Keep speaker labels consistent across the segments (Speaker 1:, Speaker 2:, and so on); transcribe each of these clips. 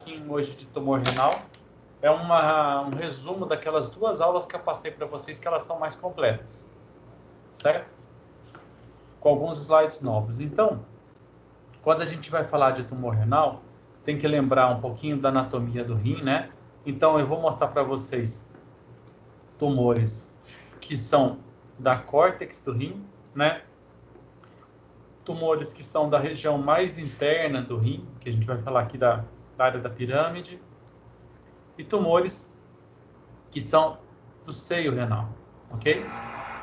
Speaker 1: pouquinho hoje de tumor renal. É um resumo daquelas 2 aulas que eu passei para vocês, que elas são mais completas, certo? Com alguns slides novos. Então, quando a gente vai falar de tumor renal, tem que lembrar um pouquinho da anatomia do rim, né? Então, eu vou mostrar para vocês tumores que são da córtex do rim, né? Tumores que são da região mais interna do rim, que a gente vai falar aqui da área da pirâmide, e tumores que são do seio renal, ok?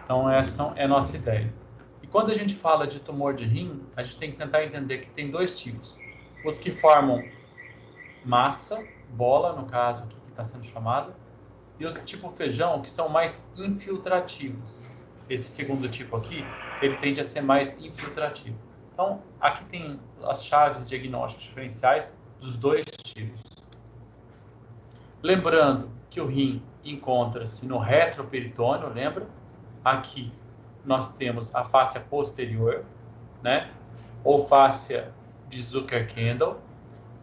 Speaker 1: Então, essa é a nossa ideia. E quando a gente fala de tumor de rim, a gente tem que tentar entender que tem 2 tipos. Os que formam massa, bola, no caso aqui que está sendo chamada, e os tipo feijão, que são mais infiltrativos. Esse segundo tipo aqui, ele tende a ser mais infiltrativo. Então, aqui tem as chaves diagnósticos diferenciais dos 2 tipos. Lembrando que o rim encontra-se no retroperitônio, lembra? Aqui nós temos a fáscia posterior, né? Ou fáscia de Zucker-Kendall,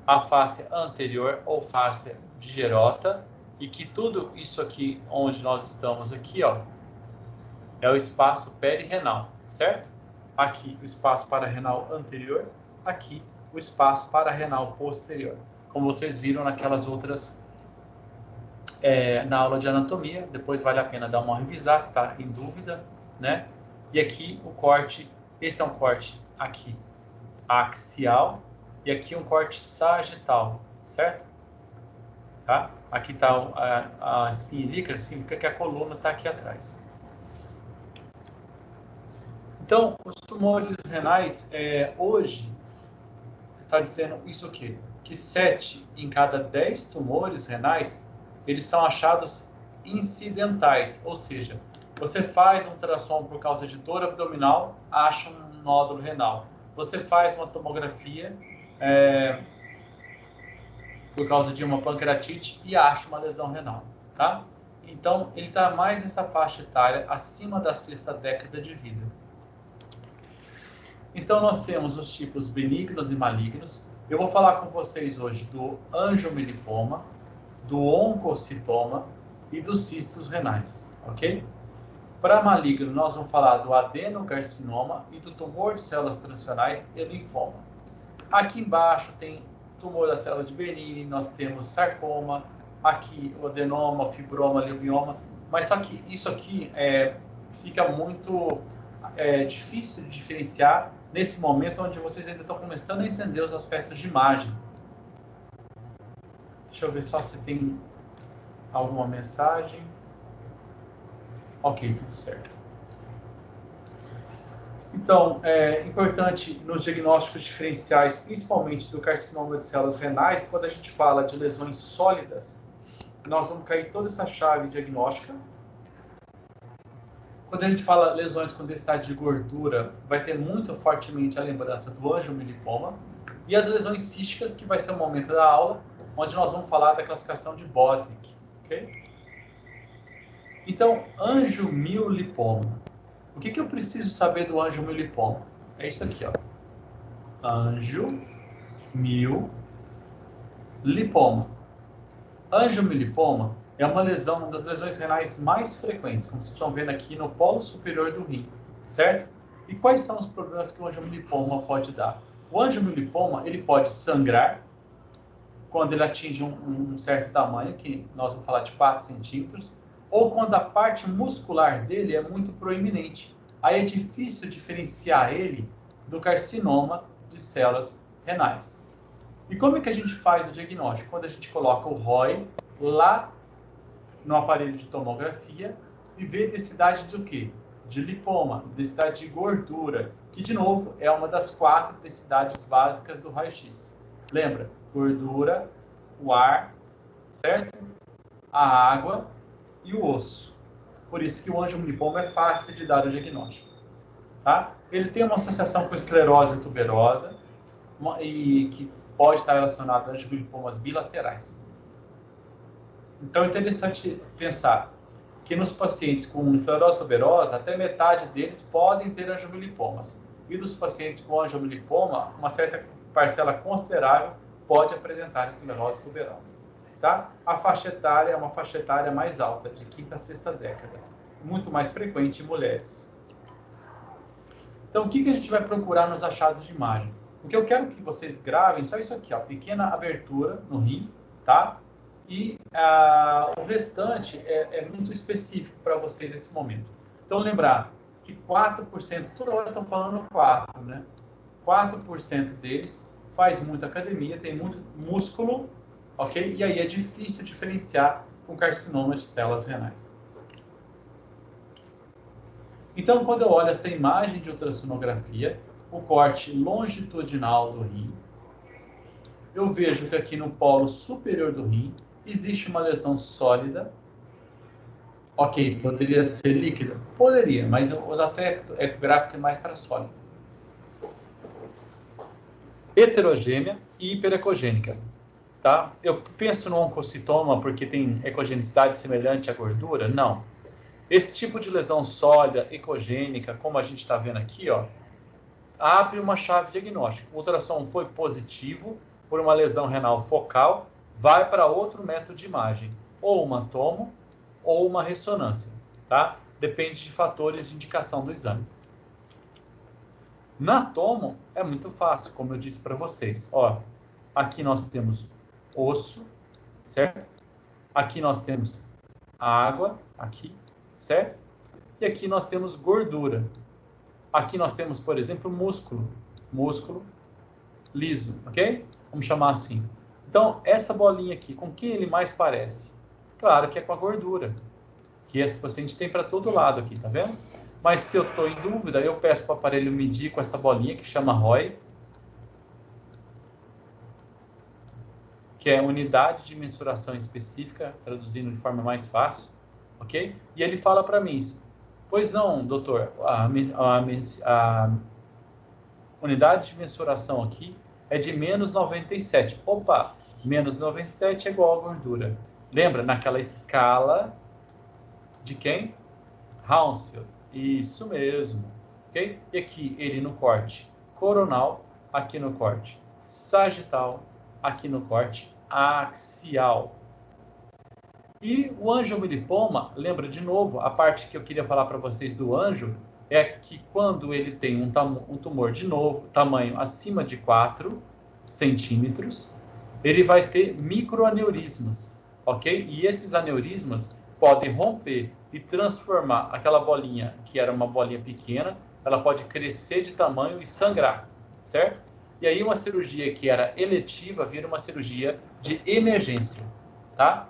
Speaker 1: a fáscia anterior ou fáscia de Gerota, e que tudo isso aqui onde nós estamos aqui, ó, é o espaço perirenal, certo? Aqui o espaço pararenal anterior, aqui o espaço pararenal posterior. Como vocês viram naquelas outras na aula de anatomia, depois vale a pena dar uma revisada, se está em dúvida, né? E aqui o corte, esse é um corte aqui axial e aqui um corte sagital, certo? Tá? Aqui está a espinha ilíaca, significa que a coluna está aqui atrás. Então, os tumores renais, hoje, está dizendo isso aqui, que 7 em cada 10 tumores renais, eles são achados incidentais, ou seja, você faz um ultrassom por causa de dor abdominal, acha um nódulo renal. Você faz uma tomografia por causa de uma pancreatite e acha uma lesão renal, tá? Então, ele está mais nessa faixa etária, acima da 6ª década de vida. Então, nós temos os tipos benignos e malignos. Eu vou falar com vocês hoje do angiomilipoma, do oncocitoma e dos cistos renais, ok? Para maligno, nós vamos falar do adenocarcinoma e do tumor de células transicionais e linfoma. Aqui embaixo tem tumor da célula de Bernini, nós temos sarcoma, aqui o adenoma, fibroma, leumioma, mas só que isso aqui fica muito difícil de diferenciar nesse momento onde vocês ainda estão começando a entender os aspectos de imagem. Deixa eu ver só se tem alguma mensagem. Ok, tudo certo. Então, é importante nos diagnósticos diferenciais, principalmente do carcinoma de células renais, quando a gente fala de lesões sólidas, nós vamos cair toda essa chave diagnóstica. Quando a gente fala lesões com densidade de gordura, vai ter muito fortemente a lembrança do angiomilipoma. E as lesões císticas, que vai ser o momento da aula, onde nós vamos falar da classificação de Bosnick. Ok? Então, angiomilipoma. O que eu preciso saber do angiomilipoma? É isso aqui, ó. Angiomilipoma. Angiomilipoma é uma das lesões renais mais frequentes, como vocês estão vendo aqui no polo superior do rim, certo? E quais são os problemas que o angiomilipoma pode dar? O angiomilipoma, ele pode sangrar quando ele atinge um certo tamanho, que nós vamos falar de 4 centímetros, ou quando a parte muscular dele é muito proeminente. Aí é difícil diferenciar ele do carcinoma de células renais. E como é que a gente faz o diagnóstico? Quando a gente coloca o ROI lá no aparelho de tomografia e vê densidade do quê? De lipoma, densidade de gordura, que de novo é uma das 4 densidades básicas do raio-x. Lembra? Gordura, o ar, certo? A água e o osso. Por isso que o angiomilipoma é fácil de dar o diagnóstico. Tá? Ele tem uma associação com esclerose tuberosa e que pode estar relacionado a angiomilipomas bilaterais. Então é interessante pensar que nos pacientes com esclerose tuberosa, até metade deles podem ter angiomilipomas. E dos pacientes com angiomilipoma, uma certa parcela considerável pode apresentar esclerose tuberosa. Tá? A faixa etária é uma faixa etária mais alta, de 5ª a 6ª década, muito mais frequente em mulheres. Então, o que a gente vai procurar nos achados de imagem? O que eu quero que vocês gravem, só isso aqui, ó, pequena abertura no rim, tá? E o restante é muito específico para vocês nesse momento. Então, lembrar que 4%, toda hora eu estou falando 4%, né? 4% deles faz muita academia, tem muito músculo, ok? E aí é difícil diferenciar com carcinoma de células renais. Então, quando eu olho essa imagem de ultrassonografia, o corte longitudinal do rim, eu vejo que aqui no polo superior do rim existe uma lesão sólida. Ok, poderia ser líquida? Poderia, mas eu uso até ecográfico é mais para sólido. Heterogênea e hiperecogênica. Tá? Eu penso no oncocitoma porque tem ecogenicidade semelhante à gordura? Não. Esse tipo de lesão sólida, ecogênica, como a gente está vendo aqui, ó, abre uma chave diagnóstica. O ultrassom foi positivo por uma lesão renal focal, vai para outro método de imagem, ou uma tomo ou uma ressonância, tá? Depende de fatores de indicação do exame. Na tomo é muito fácil, como eu disse para vocês. Ó, aqui nós temos osso, certo? Aqui nós temos água, aqui, certo? E aqui nós temos gordura. Aqui nós temos, por exemplo, músculo liso, ok? Vamos chamar assim. Então, essa bolinha aqui, com que ele mais parece? Claro que é com a gordura, que esse paciente tem para todo lado aqui, tá vendo? Mas se eu estou em dúvida, eu peço para o aparelho medir com essa bolinha que chama ROI, que é unidade de mensuração específica, traduzindo de forma mais fácil, ok? E ele fala para mim, pois não, doutor, a unidade de mensuração aqui é de menos 97. Opa, menos 97 é igual a gordura. Lembra, naquela escala de quem? Hounsfield. Isso mesmo, ok? E aqui ele no corte coronal, aqui no corte sagital, aqui no corte axial. E o angiomilipoma, lembra de novo, a parte que eu queria falar para vocês do anjo, é que quando ele tem um tumor de novo, tamanho acima de 4 centímetros, ele vai ter microaneurismas, ok? E esses aneurismas podem romper e transformar aquela bolinha, que era uma bolinha pequena, ela pode crescer de tamanho e sangrar, certo? E aí uma cirurgia que era eletiva vira uma cirurgia de emergência, tá?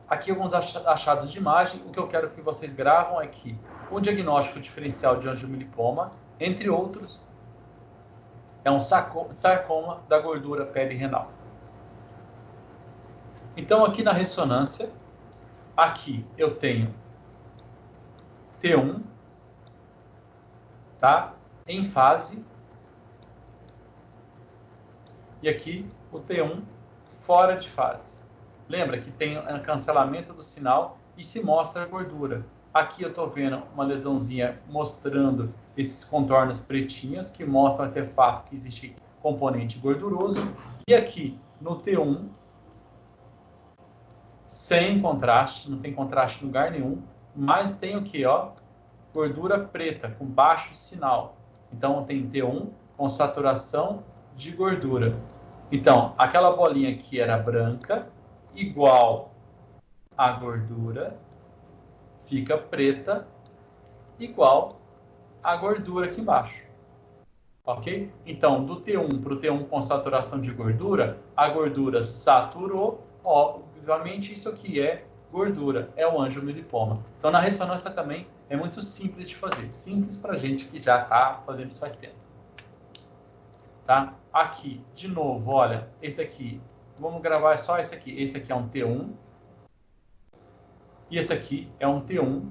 Speaker 1: Aqui alguns achados de imagem. O que eu quero que vocês gravam é que o diagnóstico diferencial de angiomilipoma, entre outros, é um sarcoma da gordura perirenal. Então, aqui na ressonância, aqui eu tenho T1, tá? Em fase. E aqui o T1 fora de fase. Lembra que tem cancelamento do sinal e se mostra a gordura. Aqui eu estou vendo uma lesãozinha mostrando esses contornos pretinhos, que mostram até fato que existe componente gorduroso. E aqui no T1, sem contraste, não tem contraste em lugar nenhum, mas tem o que? Ó, gordura preta, com baixo sinal. Então tem T1 com saturação de gordura. Então, aquela bolinha que era branca, igual a gordura, fica preta, igual a gordura aqui embaixo. Ok? Então, do T1 para o T1 com saturação de gordura, a gordura saturou. Obviamente, isso aqui é gordura, é o angiomilipoma. Então, na ressonância também é muito simples de fazer. Simples para gente que já está fazendo isso faz tempo. Tá? Aqui, de novo, olha, esse aqui, vamos gravar só esse aqui. Esse aqui é um T1. E esse aqui é um T1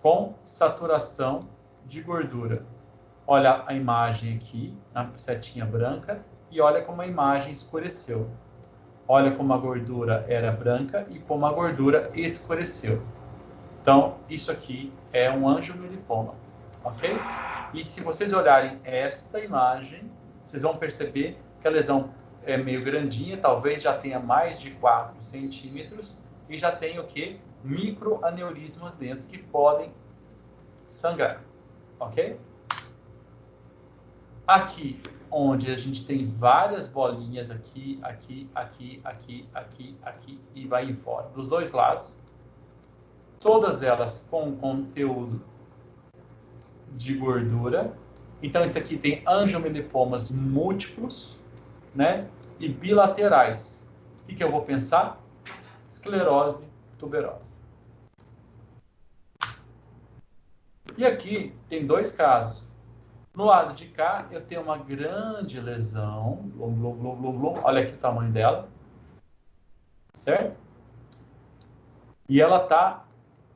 Speaker 1: com saturação de gordura. Olha a imagem aqui, na setinha branca, e olha como a imagem escureceu. Olha como a gordura era branca e como a gordura escureceu. Então, isso aqui é um angiomilipoma, ok? E se vocês olharem esta imagem, vocês vão perceber que a lesão é meio grandinha, talvez já tenha mais de 4 centímetros e já tem o que? Microaneurismas dentro que podem sangrar, ok? Aqui, onde a gente tem várias bolinhas aqui, aqui, aqui, aqui, aqui, aqui e vai em fora, dos dois lados, todas elas com conteúdo de gordura. Então, isso aqui tem angiomelipomas múltiplos, né? E bilaterais. O que eu vou pensar? Esclerose tuberosa. E aqui tem dois casos. No lado de cá, eu tenho uma grande lesão. Olha aqui o tamanho dela. Certo? E ela está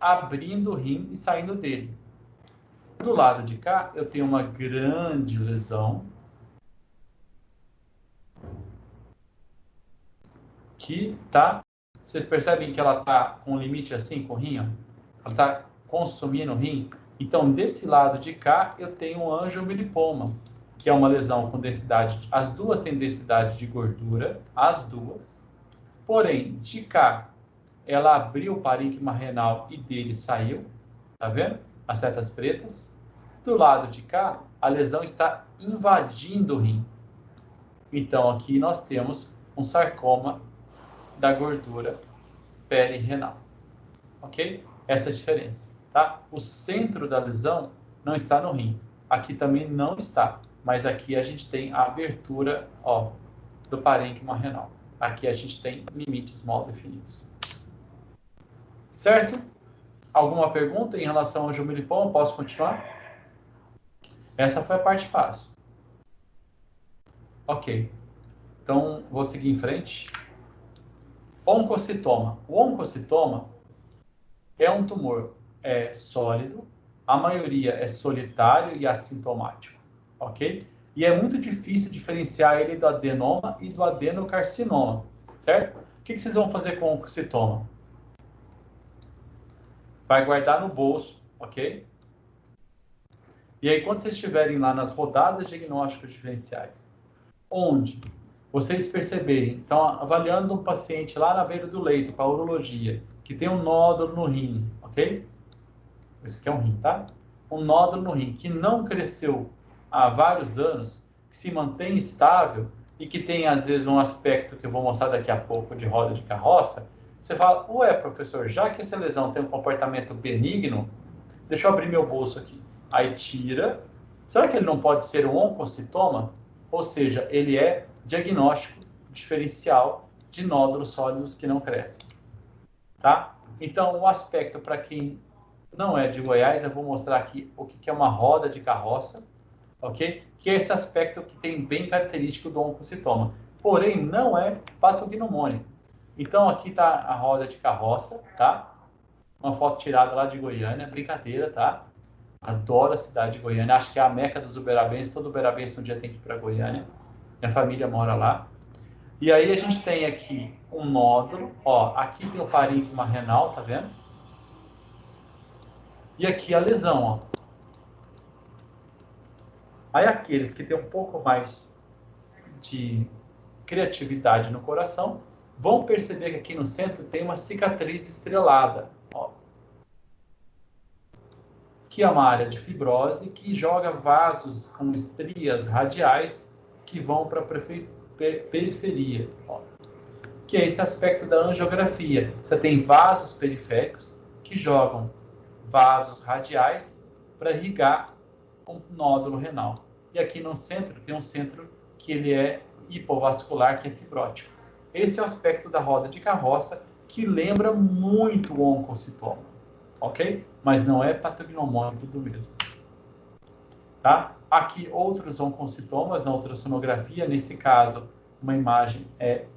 Speaker 1: abrindo o rim e saindo dele. Do lado de cá, eu tenho uma grande lesão que tá... Vocês percebem que ela está com um limite assim com o rim? Ó? Ela está consumindo o rim. Então, desse lado de cá, eu tenho um angiomilipoma, que é uma lesão com densidade... As duas têm densidade de gordura, as duas. Porém, de cá, ela abriu o parênquima renal e dele saiu. Tá vendo? As setas pretas. Do lado de cá, a lesão está invadindo o rim. Então, aqui nós temos um sarcoma da gordura perirenal. Ok? Essa é a diferença. Tá? O centro da lesão não está no rim. Aqui também não está. Mas aqui a gente tem a abertura, ó, do parênquima renal. Aqui a gente tem limites mal definidos. Certo? Alguma pergunta em relação ao angiomilipoma? Posso continuar? Essa foi a parte fácil. Ok. Então, vou seguir em frente. Oncocitoma. O oncocitoma é um tumor sólido. A maioria é solitário e assintomático. Ok? E é muito difícil diferenciar ele do adenoma e do adenocarcinoma. Certo? O que vocês vão fazer com o oncocitoma? Vai guardar no bolso. Ok? E aí, quando vocês estiverem lá nas rodadas diagnósticos diferenciais, onde vocês perceberem, estão avaliando um paciente lá na beira do leito, com a urologia, que tem um nódulo no rim, ok? Esse aqui é um rim, tá? Um nódulo no rim que não cresceu há vários anos, que se mantém estável e que tem, às vezes, um aspecto que eu vou mostrar daqui a pouco de roda de carroça, você fala, ué, professor, já que essa lesão tem um comportamento benigno, deixa eu abrir meu bolso aqui. Aí tira. Será que ele não pode ser um oncocitoma? Ou seja, ele é diagnóstico diferencial de nódulos sólidos que não crescem. Tá? Então, o aspecto para quem não é de Goiás, eu vou mostrar aqui o que é uma roda de carroça, ok? Que é esse aspecto que tem bem característico do oncocitoma. Porém, não é patognomônico. Então, aqui está a roda de carroça, tá? Uma foto tirada lá de Goiânia, brincadeira, tá? Adoro a cidade de Goiânia, acho que é a meca dos uberabenses, todo uberabense um dia tem que ir para Goiânia. Minha família mora lá. E aí a gente tem aqui um nódulo, ó, aqui tem o parênquima renal, tá vendo? E aqui a lesão, ó. Aí aqueles que têm um pouco mais de criatividade no coração, vão perceber que aqui no centro tem uma cicatriz estrelada, ó. Que é uma área de fibrose que joga vasos com estrias radiais que vão para a periferia. Ó. Que é esse aspecto da angiografia. Você tem vasos periféricos que jogam vasos radiais para irrigar um nódulo renal. E aqui no centro tem um centro que ele é hipovascular, que é fibrótico. Esse é o aspecto da roda de carroça que lembra muito o oncocitoma. Ok? Mas não é patognomônico do mesmo. Tá? Aqui, outros oncocitomas na ultrassonografia, nesse caso, uma imagem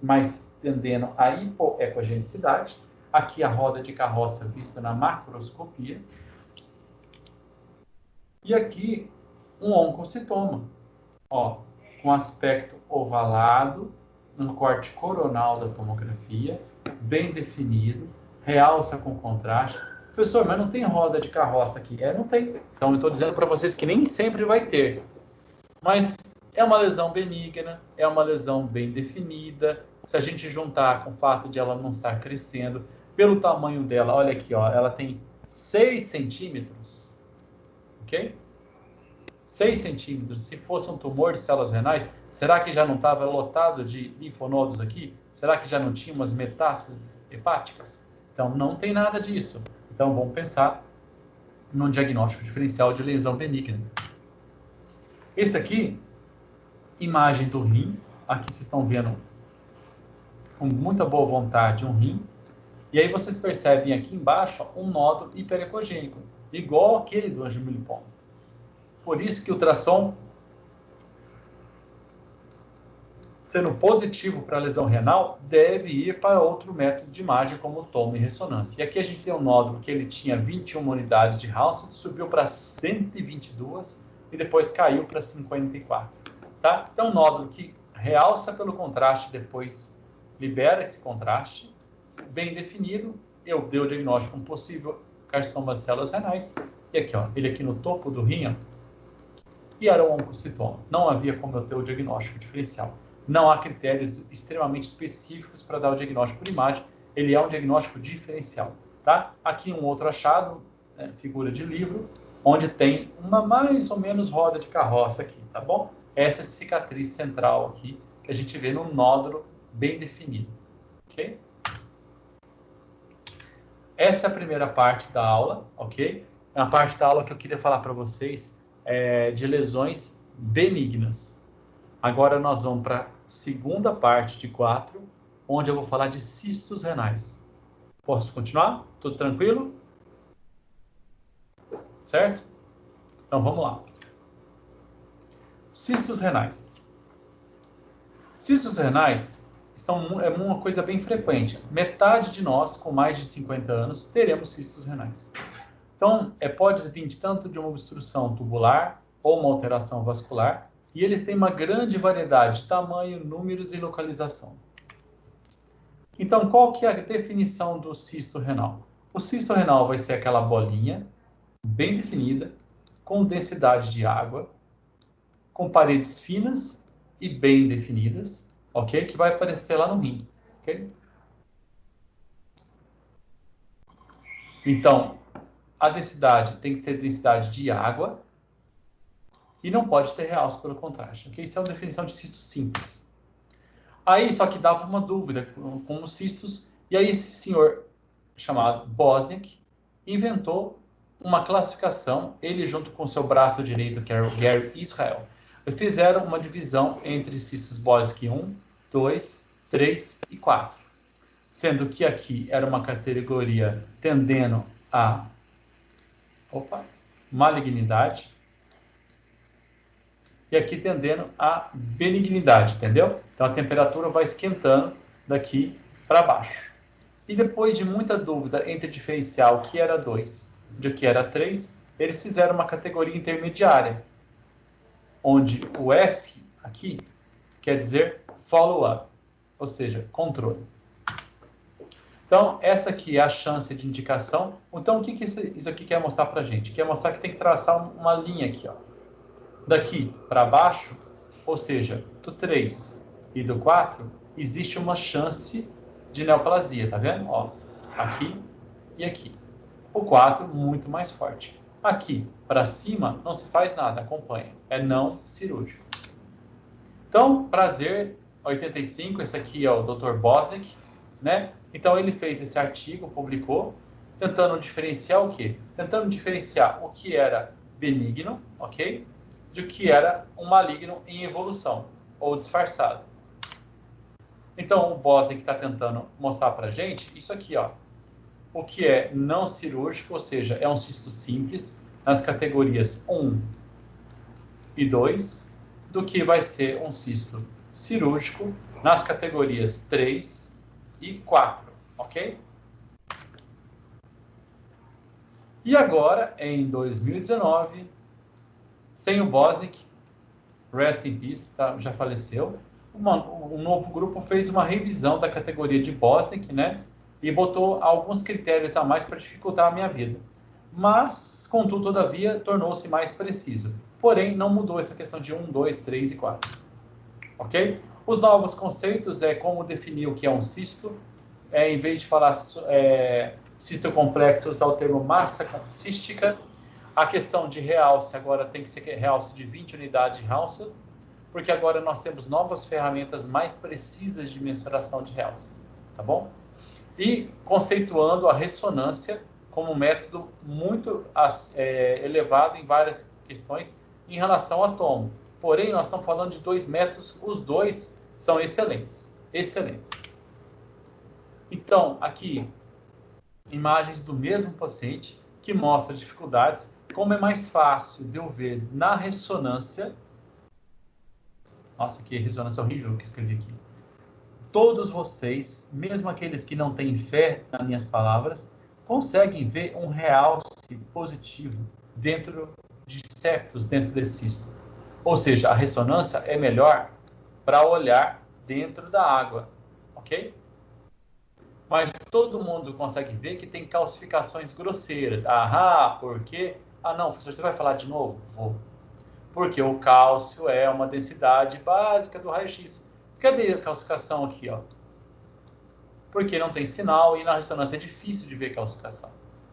Speaker 1: mais tendendo à hipoecogenicidade. Aqui, a roda de carroça vista na macroscopia. E aqui, um oncocitoma, ó, com aspecto ovalado, no corte coronal da tomografia, bem definido, realça com contraste. Professor, mas não tem roda de carroça aqui. Não tem. Então, eu estou dizendo para vocês que nem sempre vai ter. Mas É uma lesão benigna, é uma lesão bem definida. Se a gente juntar com o fato de ela não estar crescendo, pelo tamanho dela, olha aqui, ó, ela tem 6 centímetros, ok? 6 centímetros. Se fosse um tumor de células renais, será que já não estava lotado de linfonodos aqui? Será que já não tinha umas metástases hepáticas? Então, não tem nada disso. Então, vamos pensar num diagnóstico diferencial de lesão benigna. Esse aqui, imagem do rim. Aqui vocês estão vendo com muita boa vontade um rim. E aí vocês percebem aqui embaixo um nódulo hiperecogênico, igual aquele do angiomilipoma. Por isso que o ultrassom, sendo positivo para a lesão renal, deve ir para outro método de imagem, como o tomo e ressonância. E aqui a gente tem um nódulo que ele tinha 21 unidades de Hounsfield, subiu para 122 e depois caiu para 54. Tá? Então, um nódulo que realça pelo contraste, depois libera esse contraste, bem definido. Eu dei o diagnóstico com possível carcinoma de células renais. E aqui, ó, ele aqui no topo do rim, ó, e era um oncocitoma. Não havia como eu ter o diagnóstico diferencial. Não há critérios extremamente específicos para dar o diagnóstico por imagem. Ele é um diagnóstico diferencial, tá? Aqui um outro achado, né, figura de livro, onde tem uma mais ou menos roda de carroça aqui, tá bom? Essa cicatriz central aqui, que a gente vê no nódulo bem definido, ok? Essa é a primeira parte da aula, ok? É a parte da aula que eu queria falar para vocês de lesões benignas. Agora nós vamos para a segunda parte de 4, onde eu vou falar de cistos renais. Posso continuar? Tudo tranquilo? Certo? Então vamos lá. Cistos renais. Cistos renais é uma coisa bem frequente. Metade de nós, com mais de 50 anos, teremos cistos renais. Então, pode vir tanto de uma obstrução tubular ou uma alteração vascular, e eles têm uma grande variedade de tamanho, números e localização. Então, qual que é a definição do cisto renal? O cisto renal vai ser aquela bolinha bem definida, com densidade de água, com paredes finas e bem definidas, ok? Que vai aparecer lá no rim, ok? Então, a densidade tem que ter densidade de água e não pode ter realce pelo contraste, ok? Isso é uma definição de cisto simples. Aí, só que dava uma dúvida com os cistos, e aí esse senhor chamado Bosniak inventou uma classificação, ele junto com seu braço direito, que era o Gary Israel, fizeram uma divisão entre cistos Bosniak 1, 2, 3 e 4. Sendo que aqui era uma categoria tendendo a malignidade e aqui tendendo a benignidade, entendeu? Então a temperatura vai esquentando daqui para baixo. E depois de muita dúvida entre diferenciar o que era 2 e o que era 3, eles fizeram uma categoria intermediária, onde o F aqui quer dizer follow-up, ou seja, controle. Então, essa aqui é a chance de indicação. Então, o que isso aqui quer mostrar para a gente? Quer mostrar que tem que traçar uma linha aqui, ó. Daqui para baixo, ou seja, do 3 e do 4, existe uma chance de neoplasia, tá vendo? Ó, aqui e aqui. O 4, muito mais forte. Aqui, para cima, não se faz nada, acompanha. É não cirúrgico. Então, prazer, 85, esse aqui é o Dr. Bosniak, né? Então, ele fez esse artigo, publicou, tentando diferenciar o quê? Tentando diferenciar o que era benigno, ok? De que era um maligno em evolução, ou disfarçado. Então, o Bosniak está tentando mostrar para a gente isso aqui, ó. O que é não cirúrgico, ou seja, é um cisto simples, nas categorias 1 e 2, do que vai ser um cisto cirúrgico nas categorias 3 e 4, ok? E agora, em 2019, sem o Bosniak, rest in peace, tá? Já faleceu, um novo grupo fez uma revisão da categoria de Bosniak, né? E botou alguns critérios a mais para dificultar a minha vida. mas, contudo, todavia, tornou-se mais preciso. Porém, não mudou essa questão de 1, 2, 3 e 4. Ok? Os novos conceitos é como definir o que é um cisto. Em vez de falar cisto complexo, usar o termo massa cística. A questão de realce agora tem que ser realce de 20 unidades de realce, porque agora nós temos novas ferramentas mais precisas de mensuração de realce. Tá bom? E conceituando a ressonância como um método muito elevado em várias questões em relação ao átomo. Porém, nós estamos falando de 2 métodos, os dois são excelentes. Excelentes. Então, aqui, imagens do mesmo paciente que mostra dificuldades. Como é mais fácil de eu ver na ressonância... Nossa, que ressonância horrível que eu escrevi aqui. Todos vocês, mesmo aqueles que não têm fé nas minhas palavras, conseguem ver um realce positivo dentro de septos, dentro desse cisto. Ou seja, a ressonância é melhor para olhar dentro da água, ok? Mas todo mundo consegue ver que tem calcificações grosseiras. Ah, por quê? Ah, não, professor, você vai falar de novo? Vou. Porque o cálcio é uma densidade básica do raio-x. Cadê a calcificação aqui, ó? Porque não tem sinal e na ressonância é difícil de ver calcificação,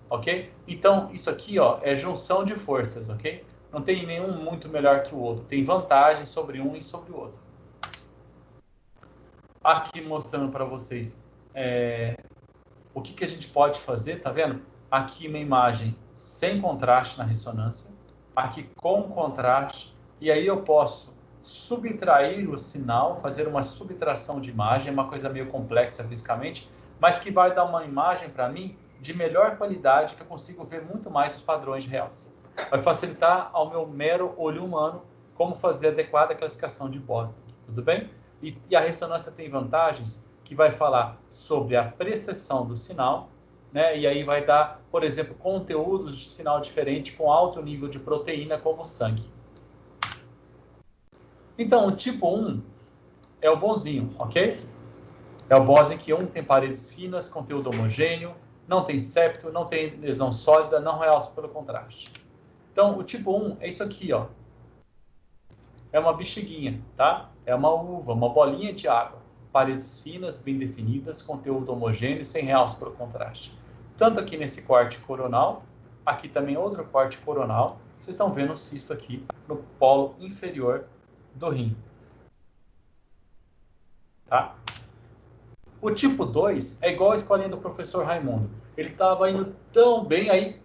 Speaker 1: ok? Então, isso aqui, ó, é junção de forças, ok? Não tem nenhum muito melhor que o outro. Tem vantagem sobre um e sobre o outro. Aqui mostrando para vocês o que a gente pode fazer, tá vendo? Aqui uma imagem sem contraste na ressonância, aqui com contraste, e aí eu posso subtrair o sinal, fazer uma subtração de imagem, é uma coisa meio complexa fisicamente, mas que vai dar uma imagem para mim de melhor qualidade, que eu consigo ver muito mais os padrões de realce. Vai facilitar ao meu mero olho humano como fazer a adequada classificação de Bosniak, tudo bem? E a ressonância tem vantagens que vai falar sobre a precessão do sinal, né? E aí vai dar, por exemplo, conteúdos de sinal diferente com alto nível de proteína, como o sangue. Então, o tipo 1 é o bonzinho, ok? É o Bosniak 1, tem paredes finas, conteúdo homogêneo, não tem septo, não tem lesão sólida, não realça pelo contraste. Então, o tipo 1 é isso aqui, ó. É uma bexiguinha, tá? É uma uva, uma bolinha de água. Paredes finas, bem definidas, conteúdo homogêneo, sem realce pelo contraste. Tanto aqui nesse corte coronal, aqui também outro corte coronal. Vocês estão vendo o cisto aqui no polo inferior do rim. Tá? O tipo 2 é igual a escolinha do professor Raimundo. Ele estava indo tão bem, aí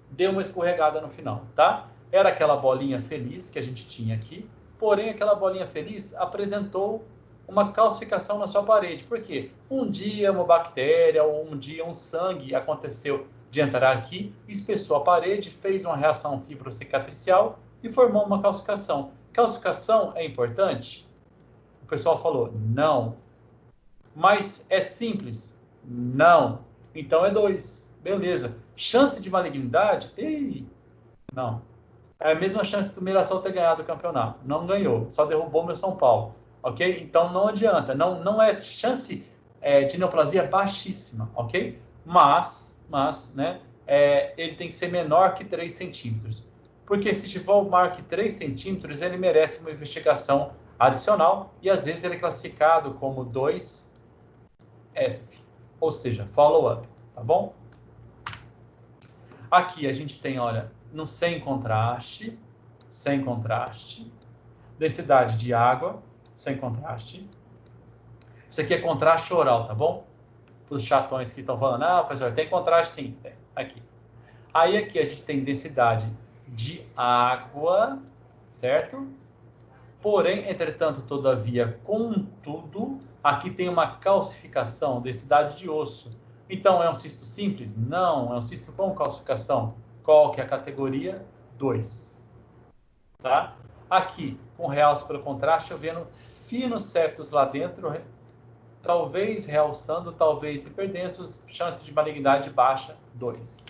Speaker 1: deu uma escorregada no final, tá? Era aquela bolinha feliz que a gente tinha aqui, porém aquela bolinha feliz apresentou uma calcificação na sua parede. Por quê? Um dia uma bactéria ou um dia um sangue aconteceu de entrar aqui, espessou a parede, fez uma reação fibrocicatricial e formou uma calcificação. Calcificação é importante? O pessoal falou, não. Mas é simples? Não. Então é 2. Beleza. Chance de malignidade? Ei, não. É a mesma chance do Mirassol ter ganhado o campeonato. Não ganhou. Só derrubou meu São Paulo. Ok? Então não adianta. Não é chance de neoplasia baixíssima. Ok? Mas né, ele tem que ser menor que 3 centímetros. Porque se tiver maior que 3 centímetros, ele merece uma investigação adicional. E às vezes ele é classificado como 2F. Ou seja, follow-up. Tá bom? Aqui a gente tem, olha, no sem contraste, densidade de água, sem contraste. Isso aqui é contraste oral, tá bom? Para os chatões que estão falando, ah, professor, tem contraste? Sim, tem. Aqui. Aí aqui a gente tem densidade de água, certo? Porém, entretanto, todavia, contudo, aqui tem uma calcificação, densidade de osso. Então, é um cisto simples? Não, é um cisto com calcificação. Qual que é a categoria? 2. Tá? Aqui, com realce pelo contraste, eu vendo finos septos lá dentro, talvez realçando, talvez hiperdensos, chance de malignidade baixa, 2.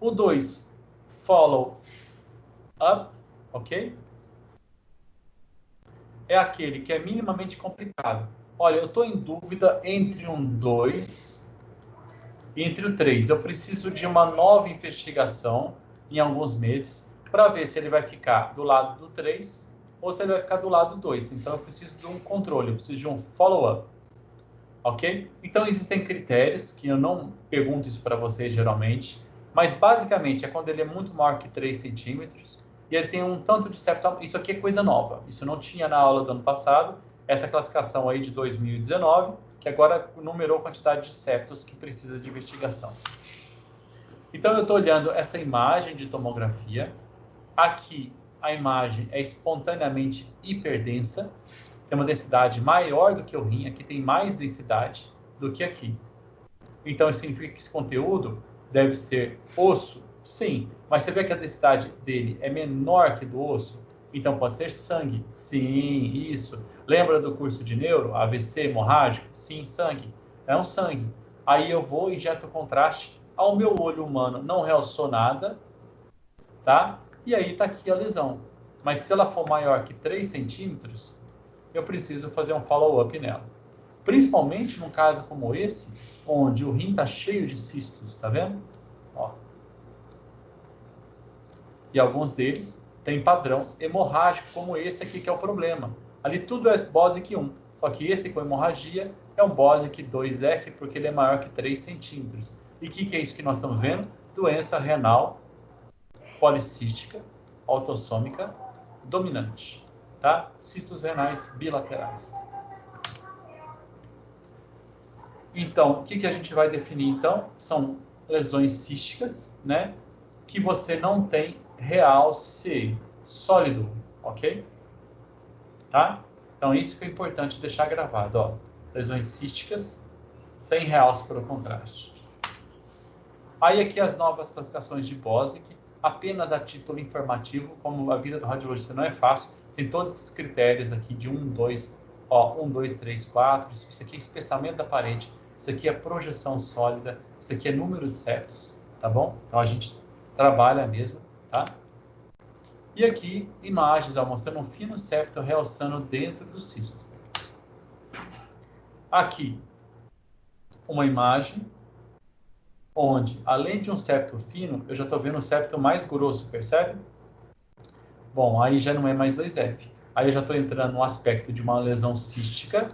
Speaker 1: O 2, follow up, ok? É aquele que é minimamente complicado. Olha, eu estou em dúvida entre um 2 entre o 3. Eu preciso de uma nova investigação em alguns meses para ver se ele vai ficar do lado do 3 ou se ele vai ficar do lado do 2. Então, eu preciso de um controle, eu preciso de um follow-up. Ok? Então, existem critérios, que eu não pergunto isso para vocês geralmente, mas basicamente é quando ele é muito maior que 3 centímetros e ele tem um tanto de septo. Isso aqui é coisa nova, isso não tinha na aula do ano passado, essa classificação aí de 2019, que agora numerou a quantidade de septos que precisa de investigação. Então, eu estou olhando essa imagem de tomografia. Aqui, a imagem é espontaneamente hiperdensa, tem uma densidade maior do que o rim, aqui tem mais densidade do que aqui. Então, isso significa que esse conteúdo deve ser osso? Sim, mas você vê que a densidade dele é menor que do osso? Então, pode ser sangue? Sim, isso. Lembra do curso de neuro? AVC hemorrágico? Sim, sangue. É um sangue. Aí eu vou e injeto o contraste. Ao meu olho humano não realçou nada, tá? E aí está aqui a lesão. Mas se ela for maior que 3 centímetros, eu preciso fazer um follow-up nela. Principalmente num caso como esse, onde o rim está cheio de cistos, tá vendo? Ó. E alguns deles têm padrão hemorrágico, como esse aqui que é o problema. Ali tudo é Bosic 1, só que esse com hemorragia é um Bosic 2F, porque ele é maior que 3 centímetros. E o que é isso que nós estamos vendo? Doença renal policística, autossômica, dominante, tá? Cistos renais bilaterais. Então, o que a gente vai definir, então? São lesões císticas, né? Que você não tem realce sólido, ok? Tá? Então, isso que é importante deixar gravado, ó. Lesões císticas sem realce pelo contraste. Aí aqui as novas classificações de Bosic, apenas a título informativo, como a vida do radiologista não é fácil, tem todos esses critérios aqui de 1, 2, ó, 1, 2, 3, 4, isso aqui é espessamento da parede, isso aqui é projeção sólida, isso aqui é número de septos, tá bom? Então a gente trabalha mesmo, tá? E aqui, imagens, ó, mostrando um fino septo realçando dentro do cisto. Aqui, uma imagem onde, além de um septo fino, eu já estou vendo um septo mais grosso, percebe? Bom, aí já não é mais 2F. Aí eu já estou entrando no aspecto de uma lesão cística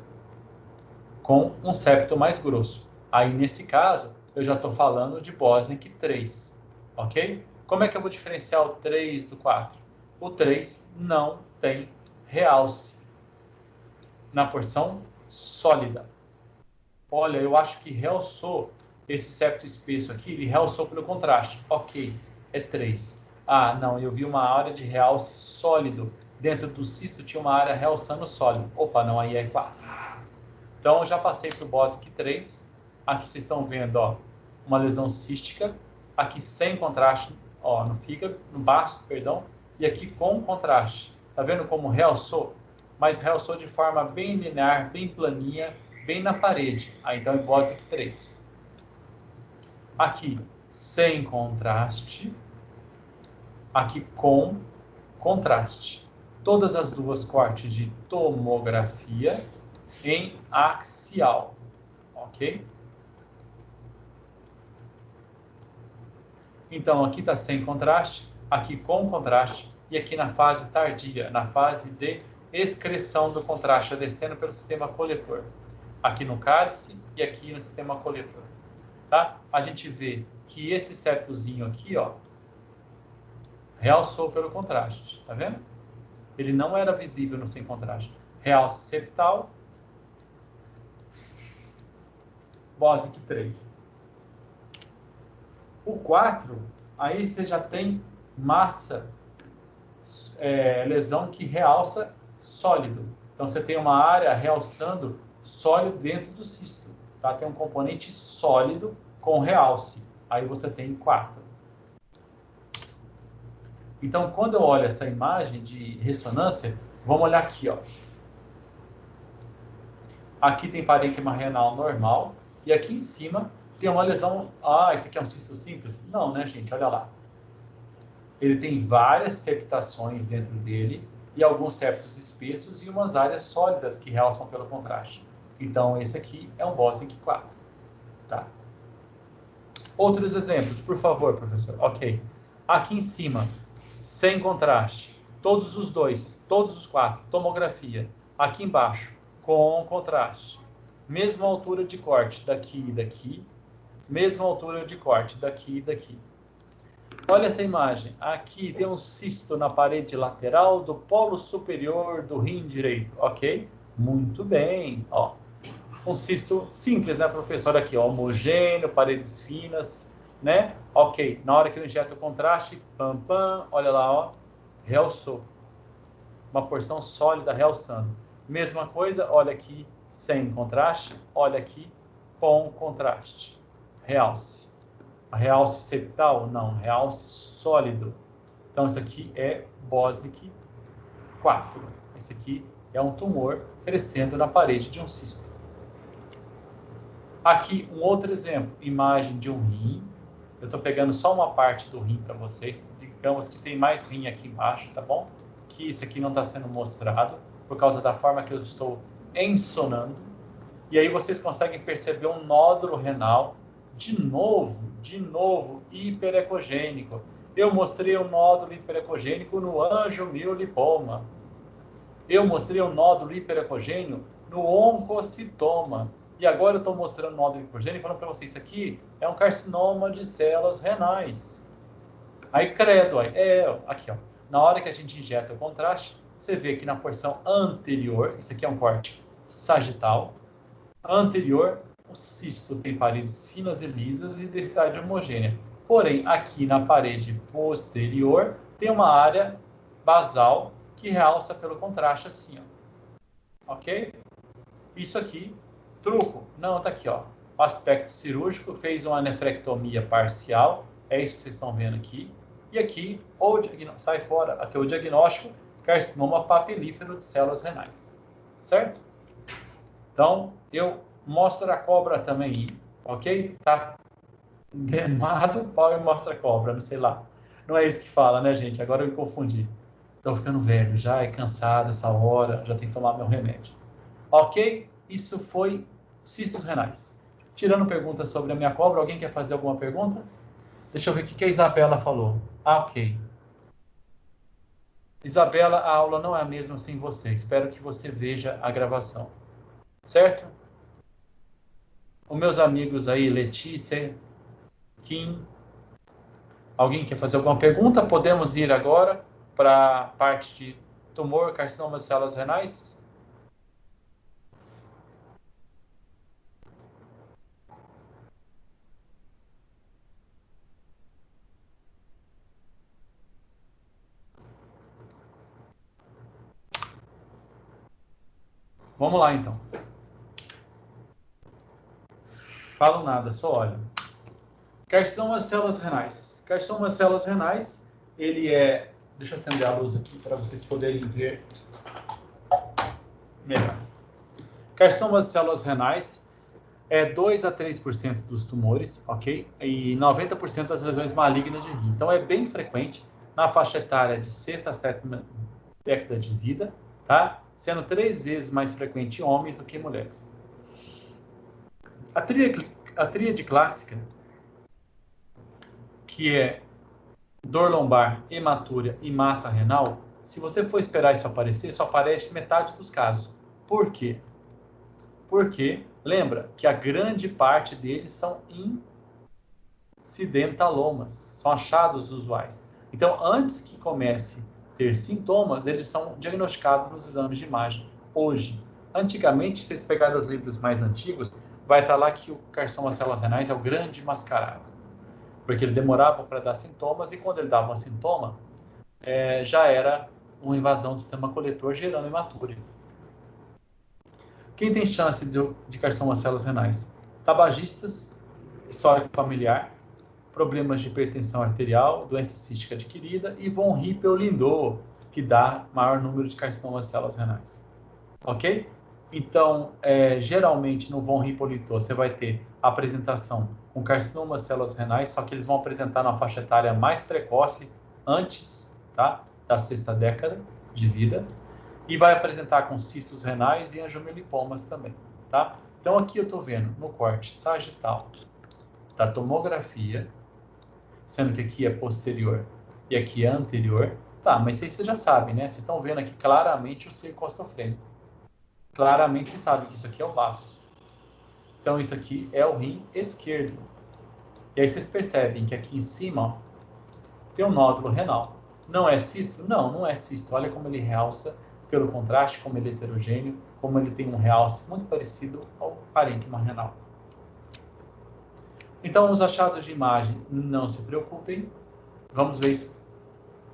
Speaker 1: com um septo mais grosso. Aí, nesse caso, eu já estou falando de Bosniak 3, ok? Como é que eu vou diferenciar o 3 do 4? O 3 não tem realce na porção sólida. Olha, eu acho que realçou esse septo espesso aqui, ele realçou pelo contraste. Ok, é 3. Ah, não, eu vi uma área de realce sólido. Dentro do cisto tinha uma área realçando sólido. Opa, não, aí é 4. Então, eu já passei para o Bosic 3. Aqui vocês estão vendo, ó, uma lesão cística. Aqui sem contraste, ó, no fígado, no baço, perdão. E aqui com contraste. Tá vendo como realçou? Mas realçou de forma bem linear, bem planinha, bem na parede. Aí, então, é Bosic 3. Aqui, sem contraste. Aqui, com contraste. Todas as duas cortes de tomografia em axial, ok? Então, aqui está sem contraste, aqui com contraste, e aqui na fase tardia, na fase de excreção do contraste, descendo pelo sistema coletor. Aqui no cálice e aqui no sistema coletor. Tá? A gente vê que esse septozinho aqui, ó, realçou pelo contraste, tá vendo? Ele não era visível no sem contraste. Realce septal, Bosic 3. O 4, aí você já tem massa, lesão que realça sólido. Então, você tem uma área realçando sólido dentro do cisto. Tá? Tem um componente sólido com realce. Aí você tem 4. Então, quando eu olho essa imagem de ressonância, vamos olhar aqui, ó. Aqui tem parênquima renal normal. E aqui em cima tem uma lesão. Ah, esse aqui é um cisto simples? Não, né, gente? Olha lá. Ele tem várias septações dentro dele e alguns septos espessos e umas áreas sólidas que realçam pelo contraste. Então, esse aqui é um Bosic 4. Tá? Outros exemplos, por favor, professor. Ok. Aqui em cima, sem contraste. Todos os dois, todos os quatro, tomografia. Aqui embaixo, com contraste. Mesma altura de corte daqui e daqui. Mesma altura de corte daqui e daqui. Olha essa imagem. Aqui tem um cisto na parede lateral do polo superior do rim direito. Ok? Muito bem. Ó. Um cisto simples, né, professor? Aqui, ó, homogêneo, paredes finas, né? Ok. Na hora que eu injeto o contraste, pam, pam, olha lá, ó, realçou. Uma porção sólida realçando. Mesma coisa, olha aqui, sem contraste, olha aqui, com contraste. Realce. Realce septal? Não, realce sólido. Então, isso aqui é Bosnick 4. Esse aqui é um tumor crescendo na parede de um cisto. Aqui, um outro exemplo, imagem de um rim. Eu estou pegando só uma parte do rim para vocês. Digamos que tem mais rim aqui embaixo, tá bom? Que isso aqui não está sendo mostrado, por causa da forma que eu estou ensonando. E aí vocês conseguem perceber um nódulo renal, de novo, hiperecogênico. Eu mostrei um nódulo hiperecogênico no angiomiolipoma. Eu mostrei um nódulo hiperecogênio no oncocitoma. E agora eu estou mostrando o nódulo hipergênio e falando para vocês, isso aqui é um carcinoma de células renais. Aí, credo, aí, aqui, ó. Na hora que a gente injeta o contraste, você vê que na porção anterior, isso aqui é um corte sagital, anterior, o cisto tem paredes finas e lisas e densidade homogênea. Porém, aqui na parede posterior, tem uma área basal que realça pelo contraste assim, ó. Ok? Isso aqui, truco, não, tá aqui, ó. O aspecto cirúrgico, fez uma nefrectomia parcial, é isso que vocês estão vendo aqui. E aqui, sai fora, aqui é o diagnóstico, carcinoma papilífero de células renais. Certo? Então, eu mostro a cobra também, ok? Tá? Demado o pau e mostra a cobra, não sei lá. Não é isso que fala, né, gente? Agora eu me confundi. Estou ficando velho já, é cansado essa hora, já tenho que tomar meu remédio. Ok? Isso foi cistos renais. Tirando perguntas sobre a minha cobra, alguém quer fazer alguma pergunta? Deixa eu ver o que a Isabela falou. Ah, ok. Isabela, a aula não é a mesma sem você. Espero que você veja a gravação. Certo? Os meus amigos aí, Letícia, Kim, alguém quer fazer alguma pergunta? Podemos ir agora para a parte de tumor, carcinoma de células renais? Vamos lá, então. Falo nada, só olho. Carcinoma de células renais. Carcinoma de células renais, ele é... Deixa eu acender a luz aqui para vocês poderem ver melhor. Carcinoma de células renais é 2 a 3% dos tumores, ok? E 90% das lesões malignas de rim. Então, é bem frequente na faixa etária de 6ª a 7ª década de vida, tá? Sendo 3 vezes mais frequente em homens do que em mulheres. A tríade clássica, que é dor lombar, hematúria e massa renal, se você for esperar isso aparecer, só aparece metade dos casos. Por quê? Porque, lembra, que a grande parte deles são incidentalomas, são achados usuais. Então, antes que comece a ter sintomas, eles são diagnosticados nos exames de imagem. Hoje, antigamente, se vocês pegarem os livros mais antigos, vai estar lá que o carcinoma de células renais é o grande mascarado. Porque ele demorava para dar sintomas e quando ele dava um sintoma, já era uma invasão do sistema coletor gerando hematúria. Quem tem chance de carcinoma de células renais? Tabagistas, histórico familiar, problemas de hipertensão arterial, doença cística adquirida e von Hippel-Lindau, que dá maior número de carcinomas de células renais. Ok? Então, geralmente no von Hippel-Lindau você vai ter a apresentação com carcinoma de células renais, só que eles vão apresentar na faixa etária mais precoce, antes, tá, da 6ª década de vida, e vai apresentar com cistos renais e angiomiolipomas também, tá? Então aqui eu estou vendo no corte sagital da tomografia, sendo que aqui é posterior e aqui é anterior. Tá, mas vocês já sabem, né? Vocês estão vendo aqui claramente o seio costofrênico. Claramente vocês sabem que isso aqui é o baço. Então, isso aqui é o rim esquerdo. E aí vocês percebem que aqui em cima, ó, tem um nódulo renal. Não é cisto? Não, não é cisto. Olha como ele realça pelo contraste, como ele é heterogêneo, como ele tem um realce muito parecido ao parênquima renal. Então, os achados de imagem, não se preocupem. Vamos ver isso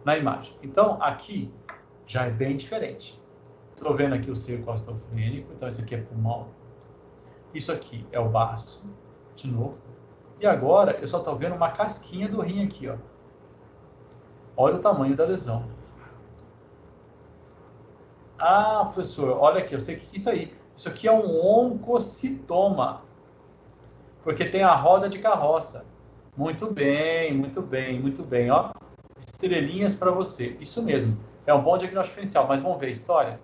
Speaker 1: na imagem. Então, aqui já é bem diferente. Estou vendo aqui o seio costofrênico, então isso aqui é pulmão. Isso aqui é o baço, de novo. E agora eu só estou vendo uma casquinha do rim aqui, ó. Olha o tamanho da lesão. Ah, professor, olha aqui, eu sei que isso aí. Isso aqui é um oncocitoma. Porque tem a roda de carroça. Muito bem, muito bem, muito bem, ó. Estrelinhas para você. Isso mesmo. É um bom diagnóstico diferencial, mas vamos ver a história?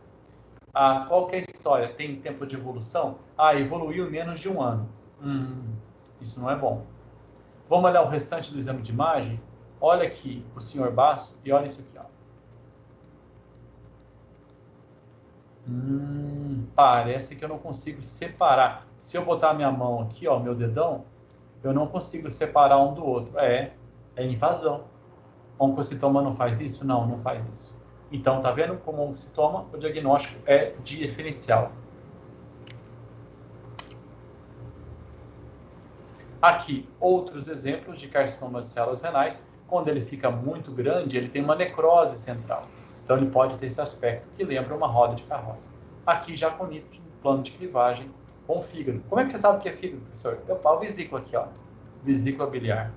Speaker 1: Ah, qual que é a história? Tem tempo de evolução? Ah, evoluiu em menos de um ano. Isso não é bom. Vamos olhar o restante do exame de imagem? Olha aqui o senhor baço e olha isso aqui, ó. Parece que eu não consigo separar. Se eu botar minha mão aqui, ó, meu dedão, eu não consigo separar um do outro. É invasão. Oncocitoma não faz isso? Não, não faz isso. Então, tá vendo como oncocitoma, o diagnóstico é diferencial. Aqui, outros exemplos de carcinoma de células renais. Quando ele fica muito grande, ele tem uma necrose central. Então, ele pode ter esse aspecto que lembra uma roda de carroça. Aqui, já com nítido plano de clivagem com fígado. Como é que você sabe o que é fígado, professor? É o pau vesícula aqui, ó. Vesícula biliar.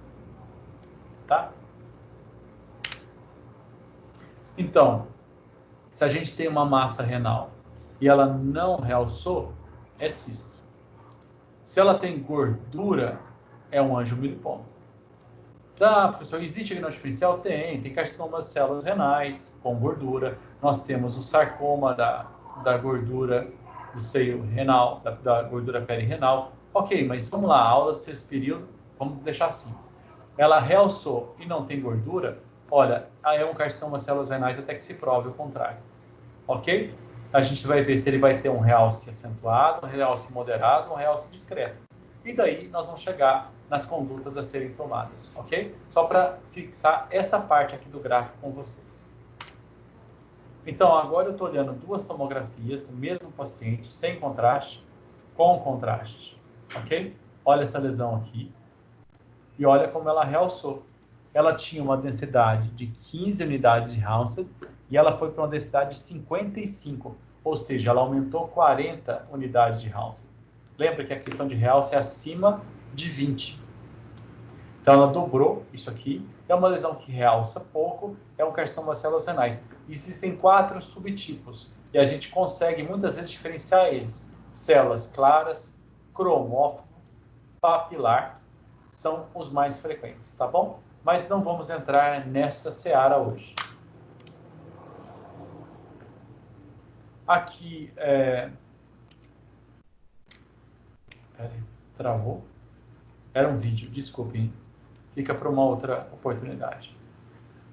Speaker 1: Tá? Então, se a gente tem uma massa renal e ela não realçou, é cisto. Se ela tem gordura, é um angiomilipoma. Tá, professor, existe diagnóstico diferencial? Tem carcinoma de células renais com gordura. Nós temos o sarcoma da gordura do seio renal, da gordura perirenal. Ok, mas vamos lá, a aula do sexto período, vamos deixar assim. Ela realçou e não tem gordura, olha, é um carcinoma de células renais até que se prove o contrário. Ok? A gente vai ver se ele vai ter um realce acentuado, um realce moderado, um realce discreto. E daí nós vamos chegar nas condutas a serem tomadas, ok? Só para fixar essa parte aqui do gráfico com vocês. Então, agora eu estou olhando duas tomografias, mesmo paciente, sem contraste, com contraste, ok? Olha essa lesão aqui e olha como ela realçou. Ela tinha uma densidade de 15 unidades de Hounsfield e ela foi para uma densidade de 55, ou seja, ela aumentou 40 unidades de Hounsfield. Lembra que a questão de realce é acima de 20. Então, ela dobrou isso aqui. É uma lesão que realça pouco, é um carcinoma de células renais. Existem 4 subtipos e a gente consegue muitas vezes diferenciar eles. Células claras, cromófobo, papilar, são os mais frequentes, tá bom? Mas não vamos entrar nessa seara hoje. Aqui, peraí, travou? Era um vídeo, desculpem. Fica para uma outra oportunidade.